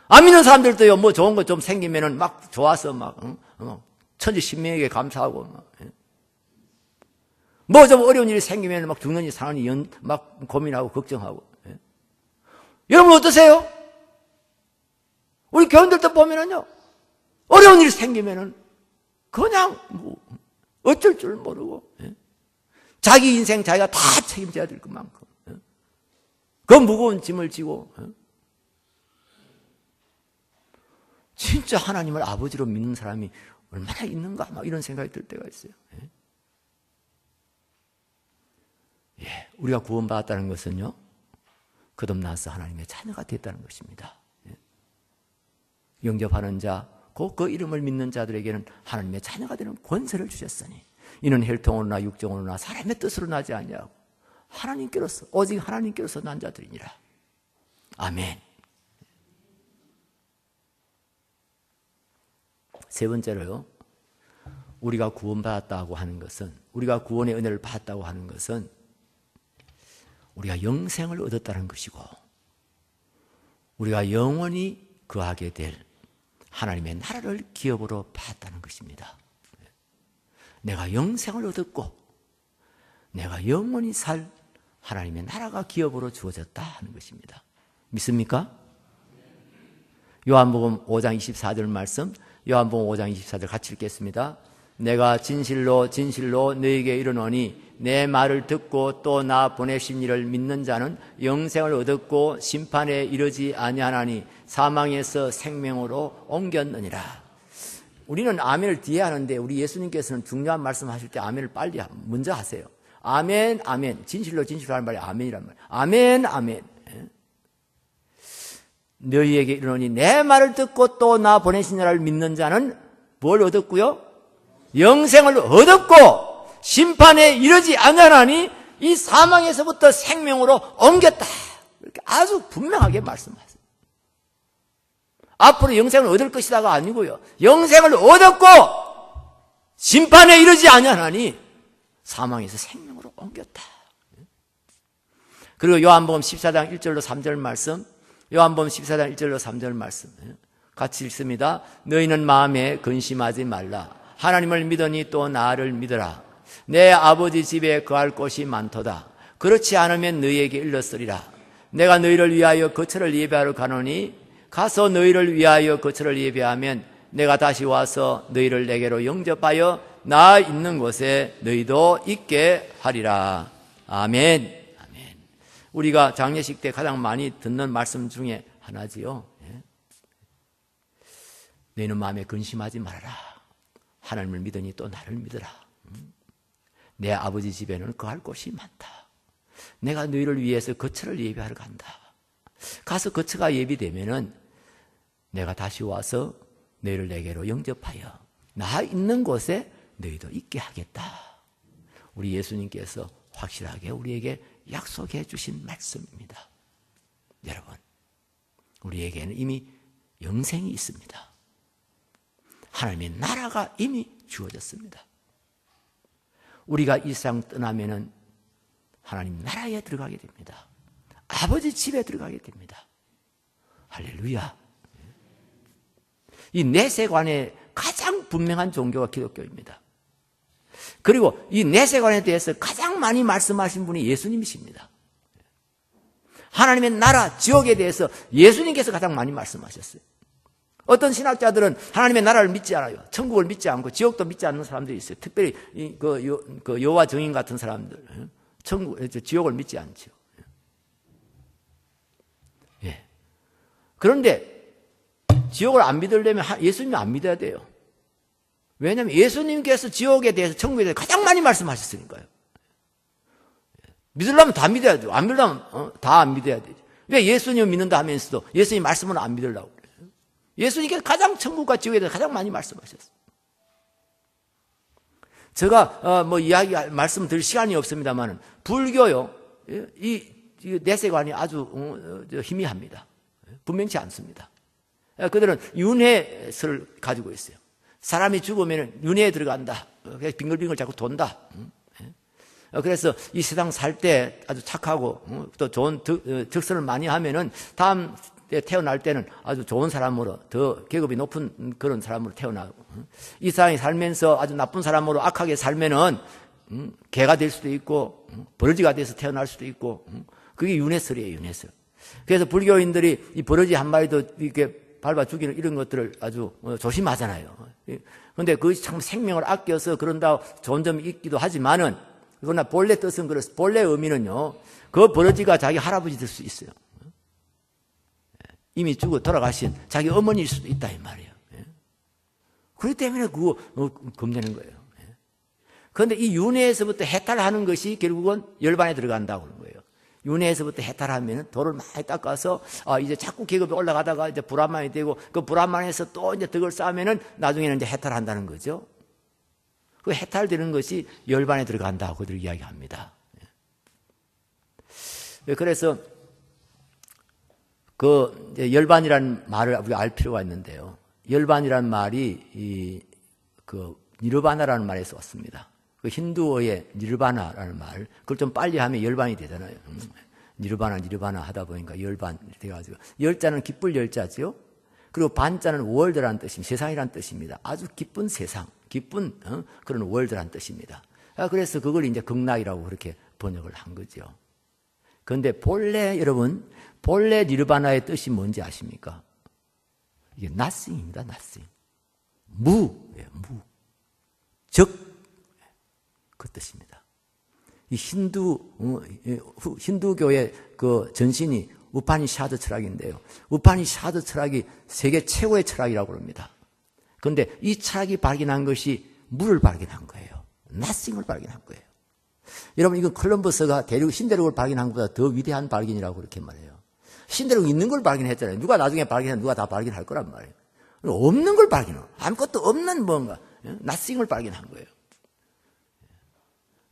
안 믿는 사람들도요, 뭐 좋은 거 좀 생기면은 막 좋아서 막, 천지신명에게 감사하고, 뭐 좀 어려운 일이 생기면 막 죽는지 사는지 막 고민하고 걱정하고. 여러분 어떠세요? 우리 교인들도 보면은요, 어려운 일이 생기면은 그냥 뭐 어쩔 줄 모르고, 자기 인생 자기가 다 책임져야 될 것만큼, 그 무거운 짐을 지고, 진짜 하나님을 아버지로 믿는 사람이 얼마나 있는가, 막 이런 생각이 들 때가 있어요. 우리가 구원받았다는 것은요, 거듭나서 하나님의 자녀가 됐다는 것입니다. 영접하는 자, 곧 그 이름을 믿는 자들에게는 하나님의 자녀가 되는 권세를 주셨으니 이는 혈통으로나 육정으로나 사람의 뜻으로 나지 아니하고 하나님께로서, 오직 하나님께로서 난 자들이니라. 아멘. 세 번째로요, 우리가 구원받았다고 하는 것은, 우리가 구원의 은혜를 받았다고 하는 것은 우리가 영생을 얻었다는 것이고, 우리가 영원히 거하게 될 하나님의 나라를 기업으로 받았다는 것입니다. 내가 영생을 얻었고 내가 영원히 살 하나님의 나라가 기업으로 주어졌다 하는 것입니다. 믿습니까? 요한복음 5장 24절 말씀, 요한복음 5장 24절 같이 읽겠습니다. 내가 진실로 진실로 너희에게 이르노니 내 말을 듣고 또 나 보내신 이를 믿는 자는 영생을 얻었고 심판에 이르지 아니하나니 사망에서 생명으로 옮겼느니라. 우리는 아멘을 뒤에 하는데 우리 예수님께서는 중요한 말씀하실 때 아멘을 빨리 먼저 하세요. 아멘, 아멘. 진실로 진실로 하는 말이 아멘이란 말이에요. 아멘, 아멘. 너희에게 이르노니 내 말을 듣고 또 나 보내신 자를 믿는 자는 뭘 얻었고요? 영생을 얻었고 심판에 이르지 아니하나니 이 사망에서부터 생명으로 옮겼다. 이렇게 아주 분명하게 말씀하세요. 앞으로 영생을 얻을 것이다가 아니고요. 영생을 얻었고 심판에 이르지 아니하나니 사망에서 생명으로 옮겼다. 그리고 요한복음 14장 1절로 3절 말씀, 요한복음 14장 1절로 3절 말씀 같이 읽습니다. 너희는 마음에 근심하지 말라. 하나님을 믿으니 또 나를 믿으라. 내 아버지 집에 거할 곳이 많도다. 그렇지 않으면 너희에게 일렀으리라. 내가 너희를 위하여 거처를 예배하러 가노니 가서 너희를 위하여 거처를 예배하면 내가 다시 와서 너희를 내게로 영접하여 나 있는 곳에 너희도 있게 하리라. 아멘. 아멘. 우리가 장례식 때 가장 많이 듣는 말씀 중에 하나지요. 너희는 마음에 근심하지 말아라. 하나님을 믿으니 또 나를 믿으라. 내 아버지 집에는 거할 곳이 많다. 내가 너희를 위해서 거처를 예비하러 간다. 가서 거처가 예비되면은 내가 다시 와서 너희를 내게로 영접하여 나 있는 곳에 너희도 있게 하겠다. 우리 예수님께서 확실하게 우리에게 약속해 주신 말씀입니다. 여러분, 우리에게는 이미 영생이 있습니다. 하나님의 나라가 이미 주어졌습니다. 우리가 이 세상 떠나면은 하나님 나라에 들어가게 됩니다. 아버지 집에 들어가게 됩니다. 할렐루야. 이 내세관에 가장 분명한 종교가 기독교입니다. 그리고 이 내세관에 대해서 가장 많이 말씀하신 분이 예수님이십니다. 하나님의 나라, 지옥에 대해서 예수님께서 가장 많이 말씀하셨어요. 어떤 신학자들은 하나님의 나라를 믿지 않아요. 천국을 믿지 않고 지옥도 믿지 않는 사람들이 있어요. 특별히 그 여호와 증인 같은 사람들, 지옥을 믿지 않죠. 예. 그런데 지옥을 안 믿으려면 예수님을 안 믿어야 돼요. 왜냐하면 예수님께서 지옥에 대해서 천국에 대해서 가장 많이 말씀하셨으니까요. 믿으려면 다 믿어야 돼요. 안 믿으려면 다 안 믿어야 되죠. 왜 예수님을 믿는다 하면서도 예수님 말씀은 안 믿으려고 그래요. 예수님께서 가장 천국과 지옥에 대해서 가장 많이 말씀하셨어요. 제가 말씀드릴 시간이 없습니다만 불교요, 이 내세관이 아주 희미합니다. 분명치 않습니다. 그들은 윤회설을 가지고 있어요. 사람이 죽으면 윤회에 들어간다. 빙글빙글 자꾸 돈다. 그래서 이 세상 살 때 아주 착하고 또 좋은 득선을 많이 하면은 다음 때 태어날 때는 아주 좋은 사람으로 더 계급이 높은 그런 사람으로 태어나고, 이 세상에 살면서 아주 나쁜 사람으로 악하게 살면은 개가 될 수도 있고 버러지가 돼서 태어날 수도 있고, 그게 윤회설이에요. 윤회설. 그래서 불교인들이 이 버러지 한 마리도 이렇게 밟아 죽이는 이런 것들을 아주 조심하잖아요. 그런데 그 참 생명을 아껴서 그런다 좋은 점이 있기도 하지만은, 그러나 본래 뜻은 그렇습니다. 본래 의미는요, 그 버러지가 자기 할아버지 될 수 있어요. 이미 죽어 돌아가신 자기 어머니일 수도 있다 이 말이에요. 그렇기 때문에 그거 겁내는 거예요. 그런데 이 윤회에서부터 해탈하는 것이 결국은 열반에 들어간다고 그러는 거예요. 윤회에서부터 해탈하면 돌을 많이 닦아서 이제 자꾸 계급이 올라가다가 이제 불안만이 되고, 그 불안만에서 또 이제 덕을 쌓으면은 나중에는 이제 해탈한다는 거죠. 그 해탈되는 것이 열반에 들어간다고 그들 이야기합니다. 그래서 그 열반이라는 말을 우리가 알 필요가 있는데요. 열반이라는 말이 그 니르바나라는 말에서 왔습니다. 그 힌두어의 니르바나라는 말, 그걸 좀 빨리 하면 열반이 되잖아요. 니르바나 하다 보니까 열반 돼가지고 열자는 기쁠 열자죠. 그리고 반자는 월드라는 뜻입니다. 세상이라는 뜻입니다. 아주 기쁜 세상, 기쁜 그런 월드라는 뜻입니다. 그래서 그걸 이제 극락이라고 그렇게 번역을 한 거죠. 그런데 본래 여러분 본래 니르바나의 뜻이 뭔지 아십니까? 이게 nothing입니다. nothing. 무예요. 무. 즉 그 뜻입니다. 이 힌두교의 그 전신이 우파니샤드 철학인데요. 우파니샤드 철학이 세계 최고의 철학이라고 합니다. 그런데 이 철학이 발견한 것이 무를 발견한 거예요. nothing을 발견한 거예요. 여러분 이건 콜럼버스가 신대륙을 발견한 것보다 더 위대한 발견이라고 그렇게 말해요. 신대륙 있는 걸 발견했잖아요. 누가 나중에 발견해 누가 다 발견할 거란 말이에요. 없는 걸 발견해요. 아무것도 없는 뭔가 nothing을 발견한 거예요.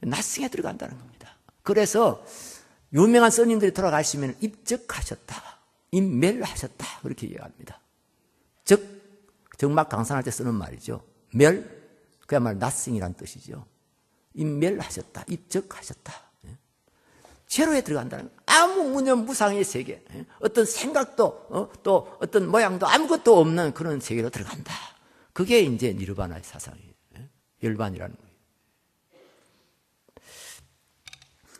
nothing에 들어간다는 겁니다. 그래서 유명한 스님들이 돌아가시면 입적하셨다, 입멸하셨다 그렇게 얘기합니다. 즉 정막 강산할 때 쓰는 말이죠. 멸, 그야말로 nothing이란 뜻이죠. 입멸하셨다, 입적하셨다. 제로에 들어간다는 거예요. 아무 무념 무상의 세계, 어떤 생각도 또 어떤 모양도 아무것도 없는 그런 세계로 들어간다. 그게 이제 니르바나의 사상이에요. 열반이라는 거예요.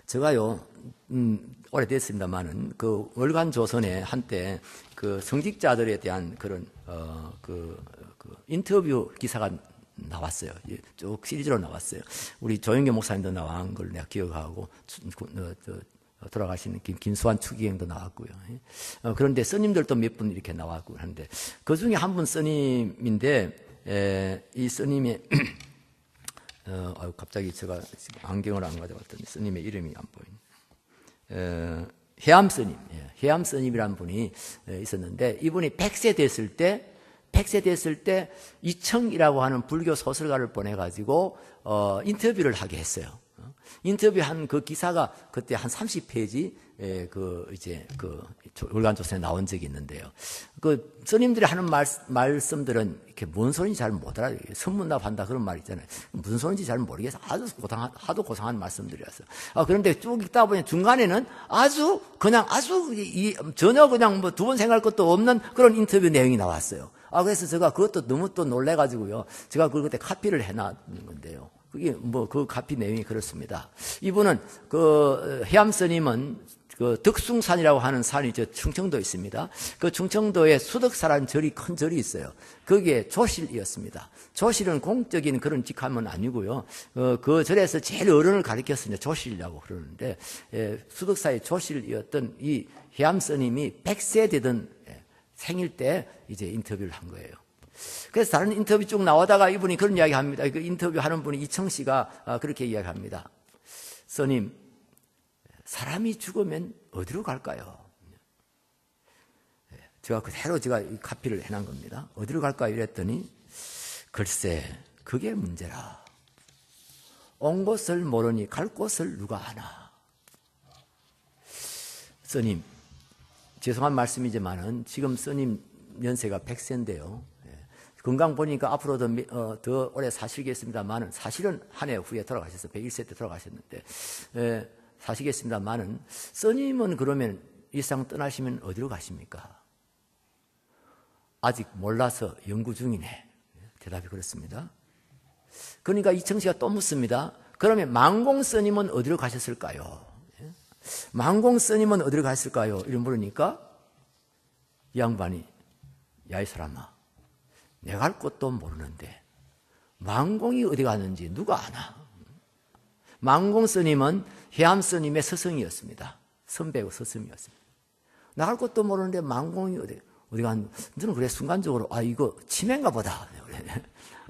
제가요, 오래됐습니다만은, 그, 월간 조선에 한때 그 성직자들에 대한 그런, 인터뷰 기사가 나왔어요. 쭉 시리즈로 나왔어요. 우리 조영교 목사님도 나온 걸 내가 기억하고, 돌아가신 김수환 추기경도 나왔고요. 그런데 스님들도 몇 분 이렇게 나왔고 하는데, 그 중에 한 분 스님인데, 이 스님의, 갑자기 제가 안경을 안 가져왔더니 스님의 이름이 안 보이네. 해암 스님, 해암 스님이라는 분이 있었는데 이분이 100세 됐을 때 이청이라고 하는 불교 소설가를 보내가지고 인터뷰를 하게 했어요. 인터뷰한 그 기사가 그때 한 30페이지 월간조선에 나온 적이 있는데요. 그 스님들이 하는 말씀들은 이렇게 뭔 소리인지 잘 못 알아요. 선문답한다 그런 말 있잖아요. 무슨 소리인지 잘 모르겠어. 하도 고상한 말씀들이라서. 그런데 쭉 읽다 보니 중간에는 전혀 그냥 뭐 두 번 생각할 것도 없는 그런 인터뷰 내용이 나왔어요. 그래서 제가 그것도 너무 또 놀래가지고요. 제가 그걸 그때 카피를 해놨는 건데요. 그게 그 카피 내용이 그렇습니다. 이분은 해암 스님은 그 덕숭산이라고 하는 산이 충청도에 있습니다. 그 충청도에 수덕사라는 큰 절이 있어요. 거기에 조실이었습니다. 조실은 공적인 그런 직함은 아니고요. 그 절에서 제일 어른을 가리켰으니 조실이라고 그러는데, 수덕사의 조실이었던 이 해암 스님이 100세 되던 생일 때 이제 인터뷰를 한 거예요. 그래서 다른 인터뷰 쭉 나오다가 이분이 그런 이야기 합니다. 그 인터뷰 하는 분이 이청 씨가 그렇게 이야기합니다. 스님, 사람이 죽으면 어디로 갈까요? 제가 그대로 이 카피를 해놓은 겁니다. 어디로 갈까요? 이랬더니, 글쎄, 그게 문제라. 온 곳을 모르니 갈 곳을 누가 아나. 스님, 죄송한 말씀이지만은 지금 스님 연세가 100세인데요. 건강 보니까 앞으로도 더 오래 사시겠습니다만은, 사실은 한 해 후에 돌아가셨어요. 101세 때 돌아가셨는데, 사시겠습니다만은, 스님은 그러면 일상 떠나시면 어디로 가십니까? 아직 몰라서 연구 중이네. 대답이 그렇습니다. 그러니까 이청 씨가 또 묻습니다. 그러면 망공 스님은 어디로 가셨을까요? 망공 스님은 어디로 갔을까요? 이런 물으니까 이 양반이, 야, 이 사람아, 내가 갈 곳도 모르는데 망공이 어디 갔는지 누가 아나? 망공 스님은 해암 스님의 스승이었습니다. 선배고 스승이었습니다. 나갈 곳도 모르는데 망공이 어디 갔는지, 저는 그래 순간적으로 이거 치매인가 보다.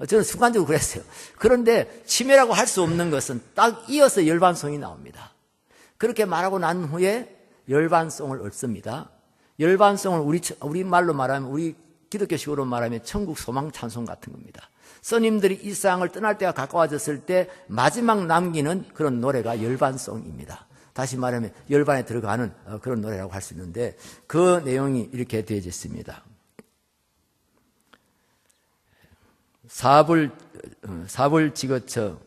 저는 순간적으로 그랬어요. 그런데 치매라고 할 수 없는 것은 딱 이어서 열반송이 나옵니다. 그렇게 말하고 난 후에 열반송을 얻습니다. 열반송을 우리 말로 말하면, 우리 기독교식으로 말하면 천국 소망 찬송 같은 겁니다. 스님들이 이 세상을 떠날 때가 가까워졌을 때 마지막 남기는 그런 노래가 열반송입니다. 다시 말하면 열반에 들어가는 그런 노래라고 할 수 있는데, 그 내용이 이렇게 되어 있습니다. 사불지거처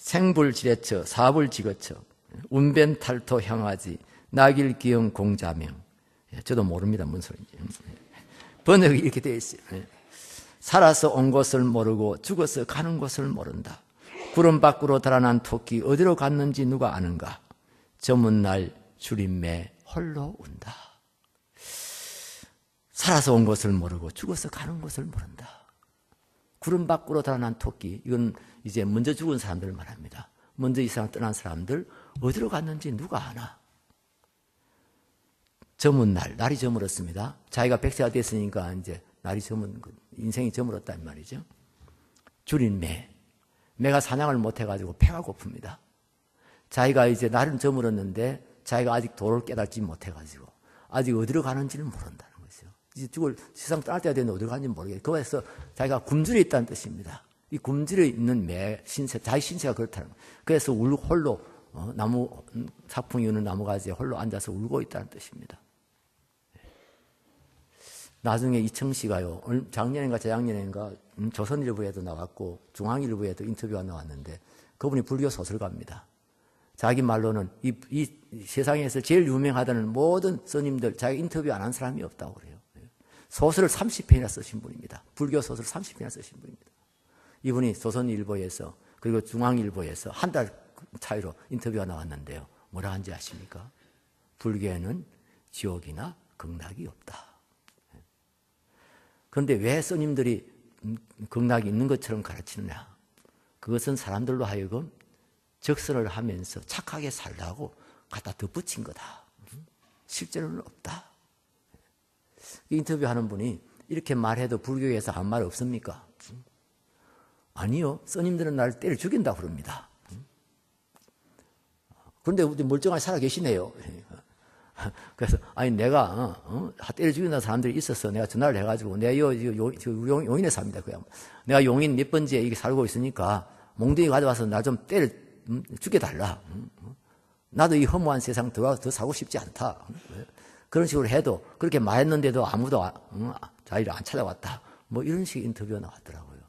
생불지레처 사불지거처 운변탈토 향하지 나길기영 공자명. 저도 모릅니다. 무슨 소리인지. 번역이 이렇게 되어 있어요. 살아서 온 곳을 모르고 죽어서 가는 곳을 모른다. 구름 밖으로 달아난 토끼 어디로 갔는지 누가 아는가. 저문날 주림매 홀로 운다. 살아서 온 곳을 모르고 죽어서 가는 곳을 모른다. 구름 밖으로 달아난 토끼, 이건 이제 먼저 죽은 사람들을 말합니다. 먼저 이 세상을 떠난 사람들 어디로 갔는지 누가 아나. 저문날, 날이 저물었습니다. 자기가 100세가 됐으니까 이제 날이 인생이 저물었단 말이죠. 줄인 매가 사냥을 못해가지고 배가 고픕니다. 자기가 이제 날은 저물었는데 자기가 아직 도를 깨닫지 못해가지고 아직 어디로 가는지를 모른다는 거죠. 이제 세상 떠날 때가 됐는데 어디로 가는지 모르겠어요. 그래서 자기가 굶주려 있다는 뜻입니다. 이 굶주려 있는 자기 신체가 그렇다는 거예요. 그래서 홀로 나무 사풍이 우는 나무가지에 홀로 앉아서 울고 있다는 뜻입니다. 나중에 이청씨가요, 작년인가 재작년인가 조선일보에도 나왔고 중앙일보에도 인터뷰가 나왔는데 그분이 불교 소설가입니다. 자기 말로는 이 세상에서 제일 유명하다는 모든 스님들 자기 인터뷰 안 한 사람이 없다고 그래요. 소설을 30편이나 쓰신 분입니다. 불교 소설을 30편이나 쓰신 분입니다. 이분이 조선일보에서 그리고 중앙일보에서 한 달 차이로 인터뷰가 나왔는데요. 뭐라 한지 아십니까? 불교에는 지옥이나 극락이 없다. 그런데 왜 스님들이 극락이 있는 것처럼 가르치느냐? 그것은 사람들로 하여금 적선을 하면서 착하게 살라고 갖다 덧붙인 거다. 실제로는 없다. 인터뷰하는 분이 이렇게 말해도 불교에서 아무 말 없습니까? 아니요. 스님들은 나를 때려 죽인다고 그럽니다. 그런데 멀쩡하게 살아 계시네요. 그래서 내가 때려 죽인다는 사람들이 있었어. 내가 전화를 해가지고 내가 용인에 삽니다. 내가 용인 몇 번지에 이게 살고 있으니까 몽둥이 가져와서 나 좀 때려 죽여달라. 나도 이 허무한 세상 더 살고 싶지 않다. 그런 식으로 해도 그렇게 말했는데도 아무도 자기를 안 찾아왔다. 뭐 이런 식의 인터뷰가 나왔더라고요.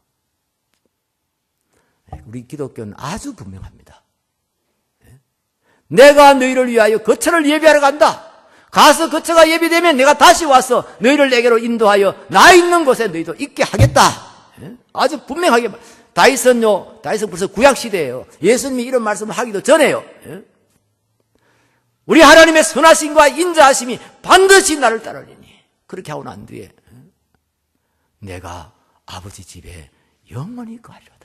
우리 기독교는 아주 분명합니다. 내가 너희를 위하여 거처를 예비하러 간다. 가서 거처가 예비되면 내가 다시 와서 너희를 내게로 인도하여 나 있는 곳에 너희도 있게 하겠다. 아주 분명하게. 다윗은 벌써 구약시대예요. 예수님이 이런 말씀을 하기도 전에요. 우리 하나님의 선하심과 인자하심이 반드시 나를 따르리니. 그렇게 하고 난 뒤에 내가 아버지 집에 영원히 거하리로다.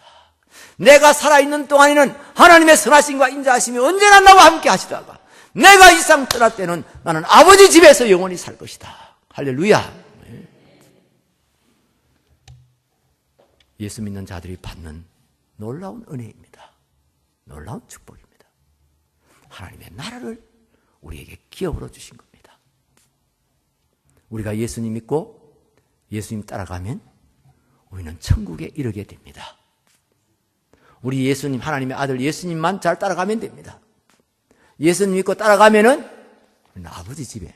내가 살아있는 동안에는 하나님의 선하심과 인자하심이 언제나 나와 함께 하시다가 내가 이 세상 떠날 때는 나는 아버지 집에서 영원히 살 것이다. 할렐루야. 예수 믿는 자들이 받는 놀라운 은혜입니다. 놀라운 축복입니다. 하나님의 나라를 우리에게 기업으로 주신 겁니다. 우리가 예수님 믿고 예수님 따라가면 우리는 천국에 이르게 됩니다. 우리 예수님, 하나님의 아들 예수님만 잘 따라가면 됩니다. 예수님 믿고 따라가면은 우리는 아버지 집에,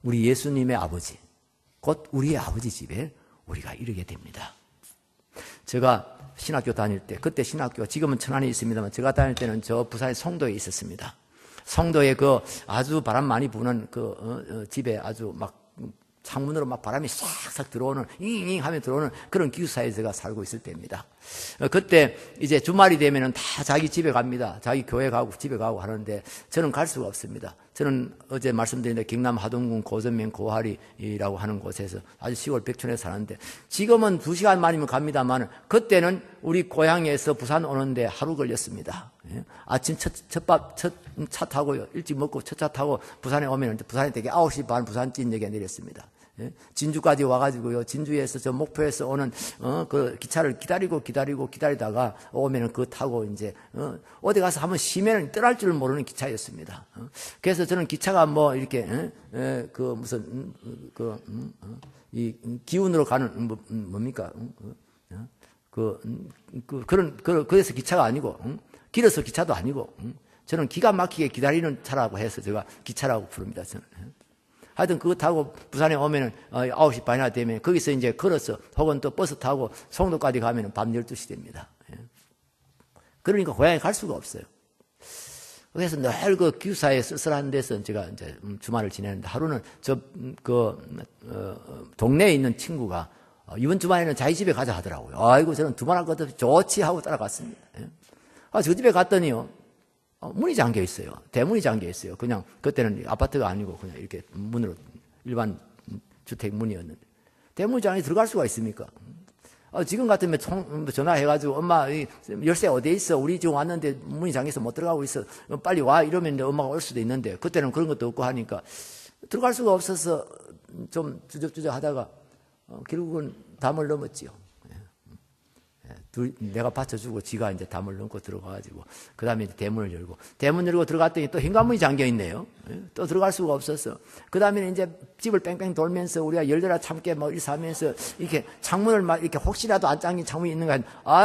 우리 예수님의 아버지, 곧 우리의 아버지 집에 우리가 이르게 됩니다. 제가 신학교 다닐 때, 그때 신학교, 지금은 천안에 있습니다만 제가 다닐 때는 저 부산의 송도에 있었습니다. 송도에 그 아주 바람 많이 부는 집에 아주 막 창문으로 막 바람이 싹싹 들어오는, 잉잉 하면 들어오는 그런 기숙사에 제가 살고 있을 때입니다. 그때 이제 주말이 되면은 다 자기 집에 갑니다. 자기 교회 가고 집에 가고 하는데 저는 갈 수가 없습니다. 저는 어제 말씀드린 대로 경남 하동군 고전면 고하리라고 하는 곳에서 아주 시골 백촌에 사는데 지금은 2시간 만이면 갑니다만 그때는 우리 고향에서 부산 오는데 하루 걸렸습니다. 아침 첫 차 타고요. 일찍 먹고 첫 차 타고 부산에 오면 부산에 되게 9시 반 부산 찐역에 내렸습니다. 진주까지 와가지고요. 진주에서 저 목포에서 오는 그 기차를 기다리다가 오면은 그거 타고 이제 어디 가서 한번 쉬면은 떠날 줄 모르는 기차였습니다. 그래서 저는 기차가 뭐 이렇게 그 무슨 이 기운으로 가는 뭡니까? 그래서 기차가 아니고 길어서 기차도 아니고 저는 기가 막히게 기다리는 차라고 해서 제가 기차라고 부릅니다. 저는. 하여튼 그거 타고 부산에 오면은 9시 반이나 되면 거기서 이제 걸어서 혹은 또 버스 타고 송도까지 가면은 밤 12시 됩니다. 그러니까 고향에 갈 수가 없어요. 그래서 늘 그 기숙사에 쓸쓸한 데서 제가 이제 주말을 지내는데 하루는 동네에 있는 친구가 이번 주말에는 자기 집에 가자 하더라고요. 아이고, 저는 두말할 것 없이 좋지 하고 따라갔습니다. 저 집에 갔더니요, 문이 잠겨 있어요. 대문이 잠겨 있어요. 그냥 그때는 아파트가 아니고 그냥 이렇게 문으로 일반 주택 문이었는데 대문이 잠겨 들어갈 수가 있습니까? 지금 같으면 전화해가지고 엄마 열쇠 어디에 있어? 우리 지금 왔는데 문이 잠겨서 못 들어가고 있어. 빨리 와 이러면 엄마가 올 수도 있는데 그때는 그런 것도 없고 하니까 들어갈 수가 없어서 좀 주저주저 하다가 결국은 담을 넘었지요. 내가 받쳐주고 지가 이제 담을 넘고 들어가가지고 그 다음에 대문을 열고 들어갔더니 또 현관문이 잠겨 있네요. 또 들어갈 수가 없었어. 그 다음에 이제 집을 뺑뺑 돌면서 우리가 열려라 참깨 뭐 이렇게 하면서 이렇게 창문을 막 이렇게 혹시라도 안 잠긴 창문이 있는가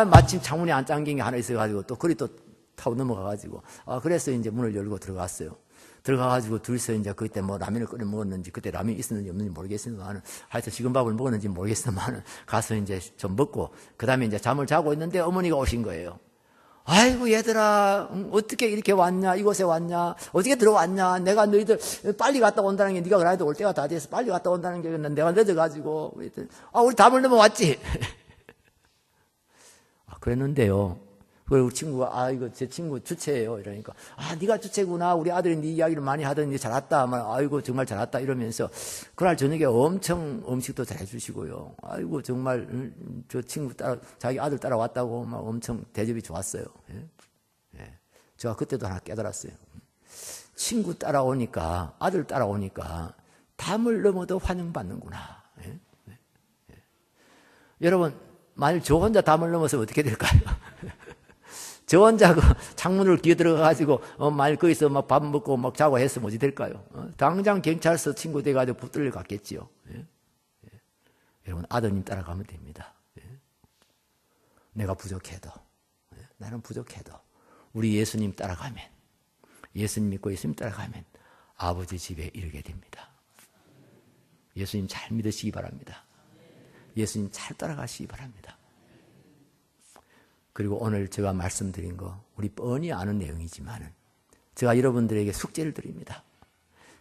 마침 창문이 안 잠긴 게 하나 있어가지고 또 그리 또 타고 넘어가가지고 그래서 이제 문을 열고 들어갔어요. 들어가가지고 둘이서 이제 그때 뭐 라면을 끓여 먹었는지 그때 라면이 있었는지 없는지 모르겠으면 하여튼 식은밥을 먹었는지 모르겠으면 가서 이제 좀 먹고 그 다음에 이제 잠을 자고 있는데 어머니가 오신 거예요. 아이고 얘들아 어떻게 이렇게 왔냐 이곳에 왔냐 어떻게 들어왔냐 내가 너희들 빨리 갔다 온다는 게 네가 그래도 올 때가 다 돼서 빨리 갔다 온다는 게 내가 늦어가지고 우리 담을 넘어왔지. 그랬는데요. 우리 친구가 이거 제 친구 주체예요 이러니까 네가 주체구나 우리 아들이 네 이야기를 많이 하더니 잘 왔다 아이고 정말 잘 왔다 이러면서 그날 저녁에 엄청 음식도 잘 해주시고요. 아이고 정말 저 친구 자기 아들 따라왔다고 막 엄청 대접이 좋았어요. 제가 그때도 하나 깨달았어요. 친구 따라오니까 아들 따라오니까 담을 넘어도 환영받는구나. 여러분 만일 저 혼자 담을 넘어서 어떻게 될까요? 저 혼자 그 창문을 기어 들어가가지고, 만일 거기서 막 밥 먹고 막 자고 했으면 어찌 될까요? 당장 경찰서 친구 돼가지고 붙들려 갔겠지요. 여러분, 아드님 따라가면 됩니다. 내가 부족해도, 나는 부족해도, 우리 예수님 따라가면, 예수님 믿고 예수님 따라가면 아버지 집에 이르게 됩니다. 예수님 잘 믿으시기 바랍니다. 예수님 잘 따라가시기 바랍니다. 그리고 오늘 제가 말씀드린 거 우리 뻔히 아는 내용이지만 제가 여러분들에게 숙제를 드립니다.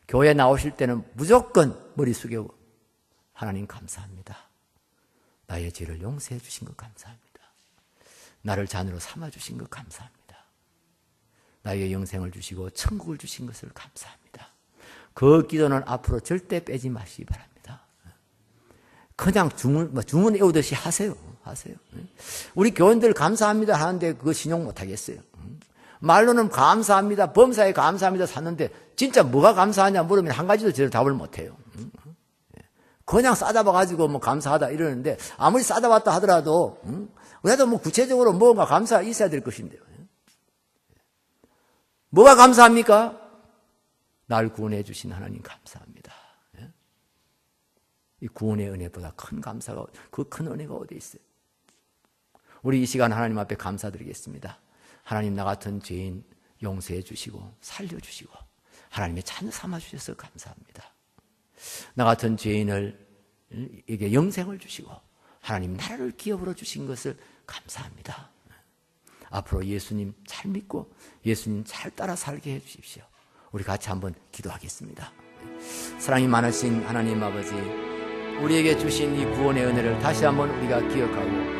교회 나오실 때는 무조건 머리 숙이고 하나님 감사합니다. 나의 죄를 용서해 주신 것 감사합니다. 나를 자녀로 삼아 주신 것 감사합니다. 나에게 영생을 주시고 천국을 주신 것을 감사합니다. 그 기도는 앞으로 절대 빼지 마시기 바랍니다. 그냥 주문 외우듯이 하세요. 우리 교인들 감사합니다 하는데 그거 신용 못 하겠어요. 말로는 감사합니다, 범사에 감사합니다 샀는데 진짜 뭐가 감사하냐 물으면 한 가지도 제대로 답을 못 해요. 그냥 싸잡아가지고 뭐 감사하다 이러는데 아무리 싸잡았다 하더라도 그래도 뭐 구체적으로 뭔가 감사가 있어야 될 것인데요. 뭐가 감사합니까? 날 구원해 주신 하나님 감사합니다. 이 구원의 은혜보다 큰 감사가, 그 큰 은혜가 어디 있어요? 우리 이 시간 하나님 앞에 감사드리겠습니다. 하나님 나 같은 죄인 용서해 주시고 살려주시고 하나님의 자녀 삼아주셔서 감사합니다. 나 같은 죄인에게 영생을 주시고 하나님 나라를 기업으로 주신 것을 감사합니다. 앞으로 예수님 잘 믿고 예수님 잘 따라 살게 해 주십시오. 우리 같이 한번 기도하겠습니다. 사랑이 많으신 하나님 아버지, 우리에게 주신 이 구원의 은혜를 다시 한번 우리가 기억하고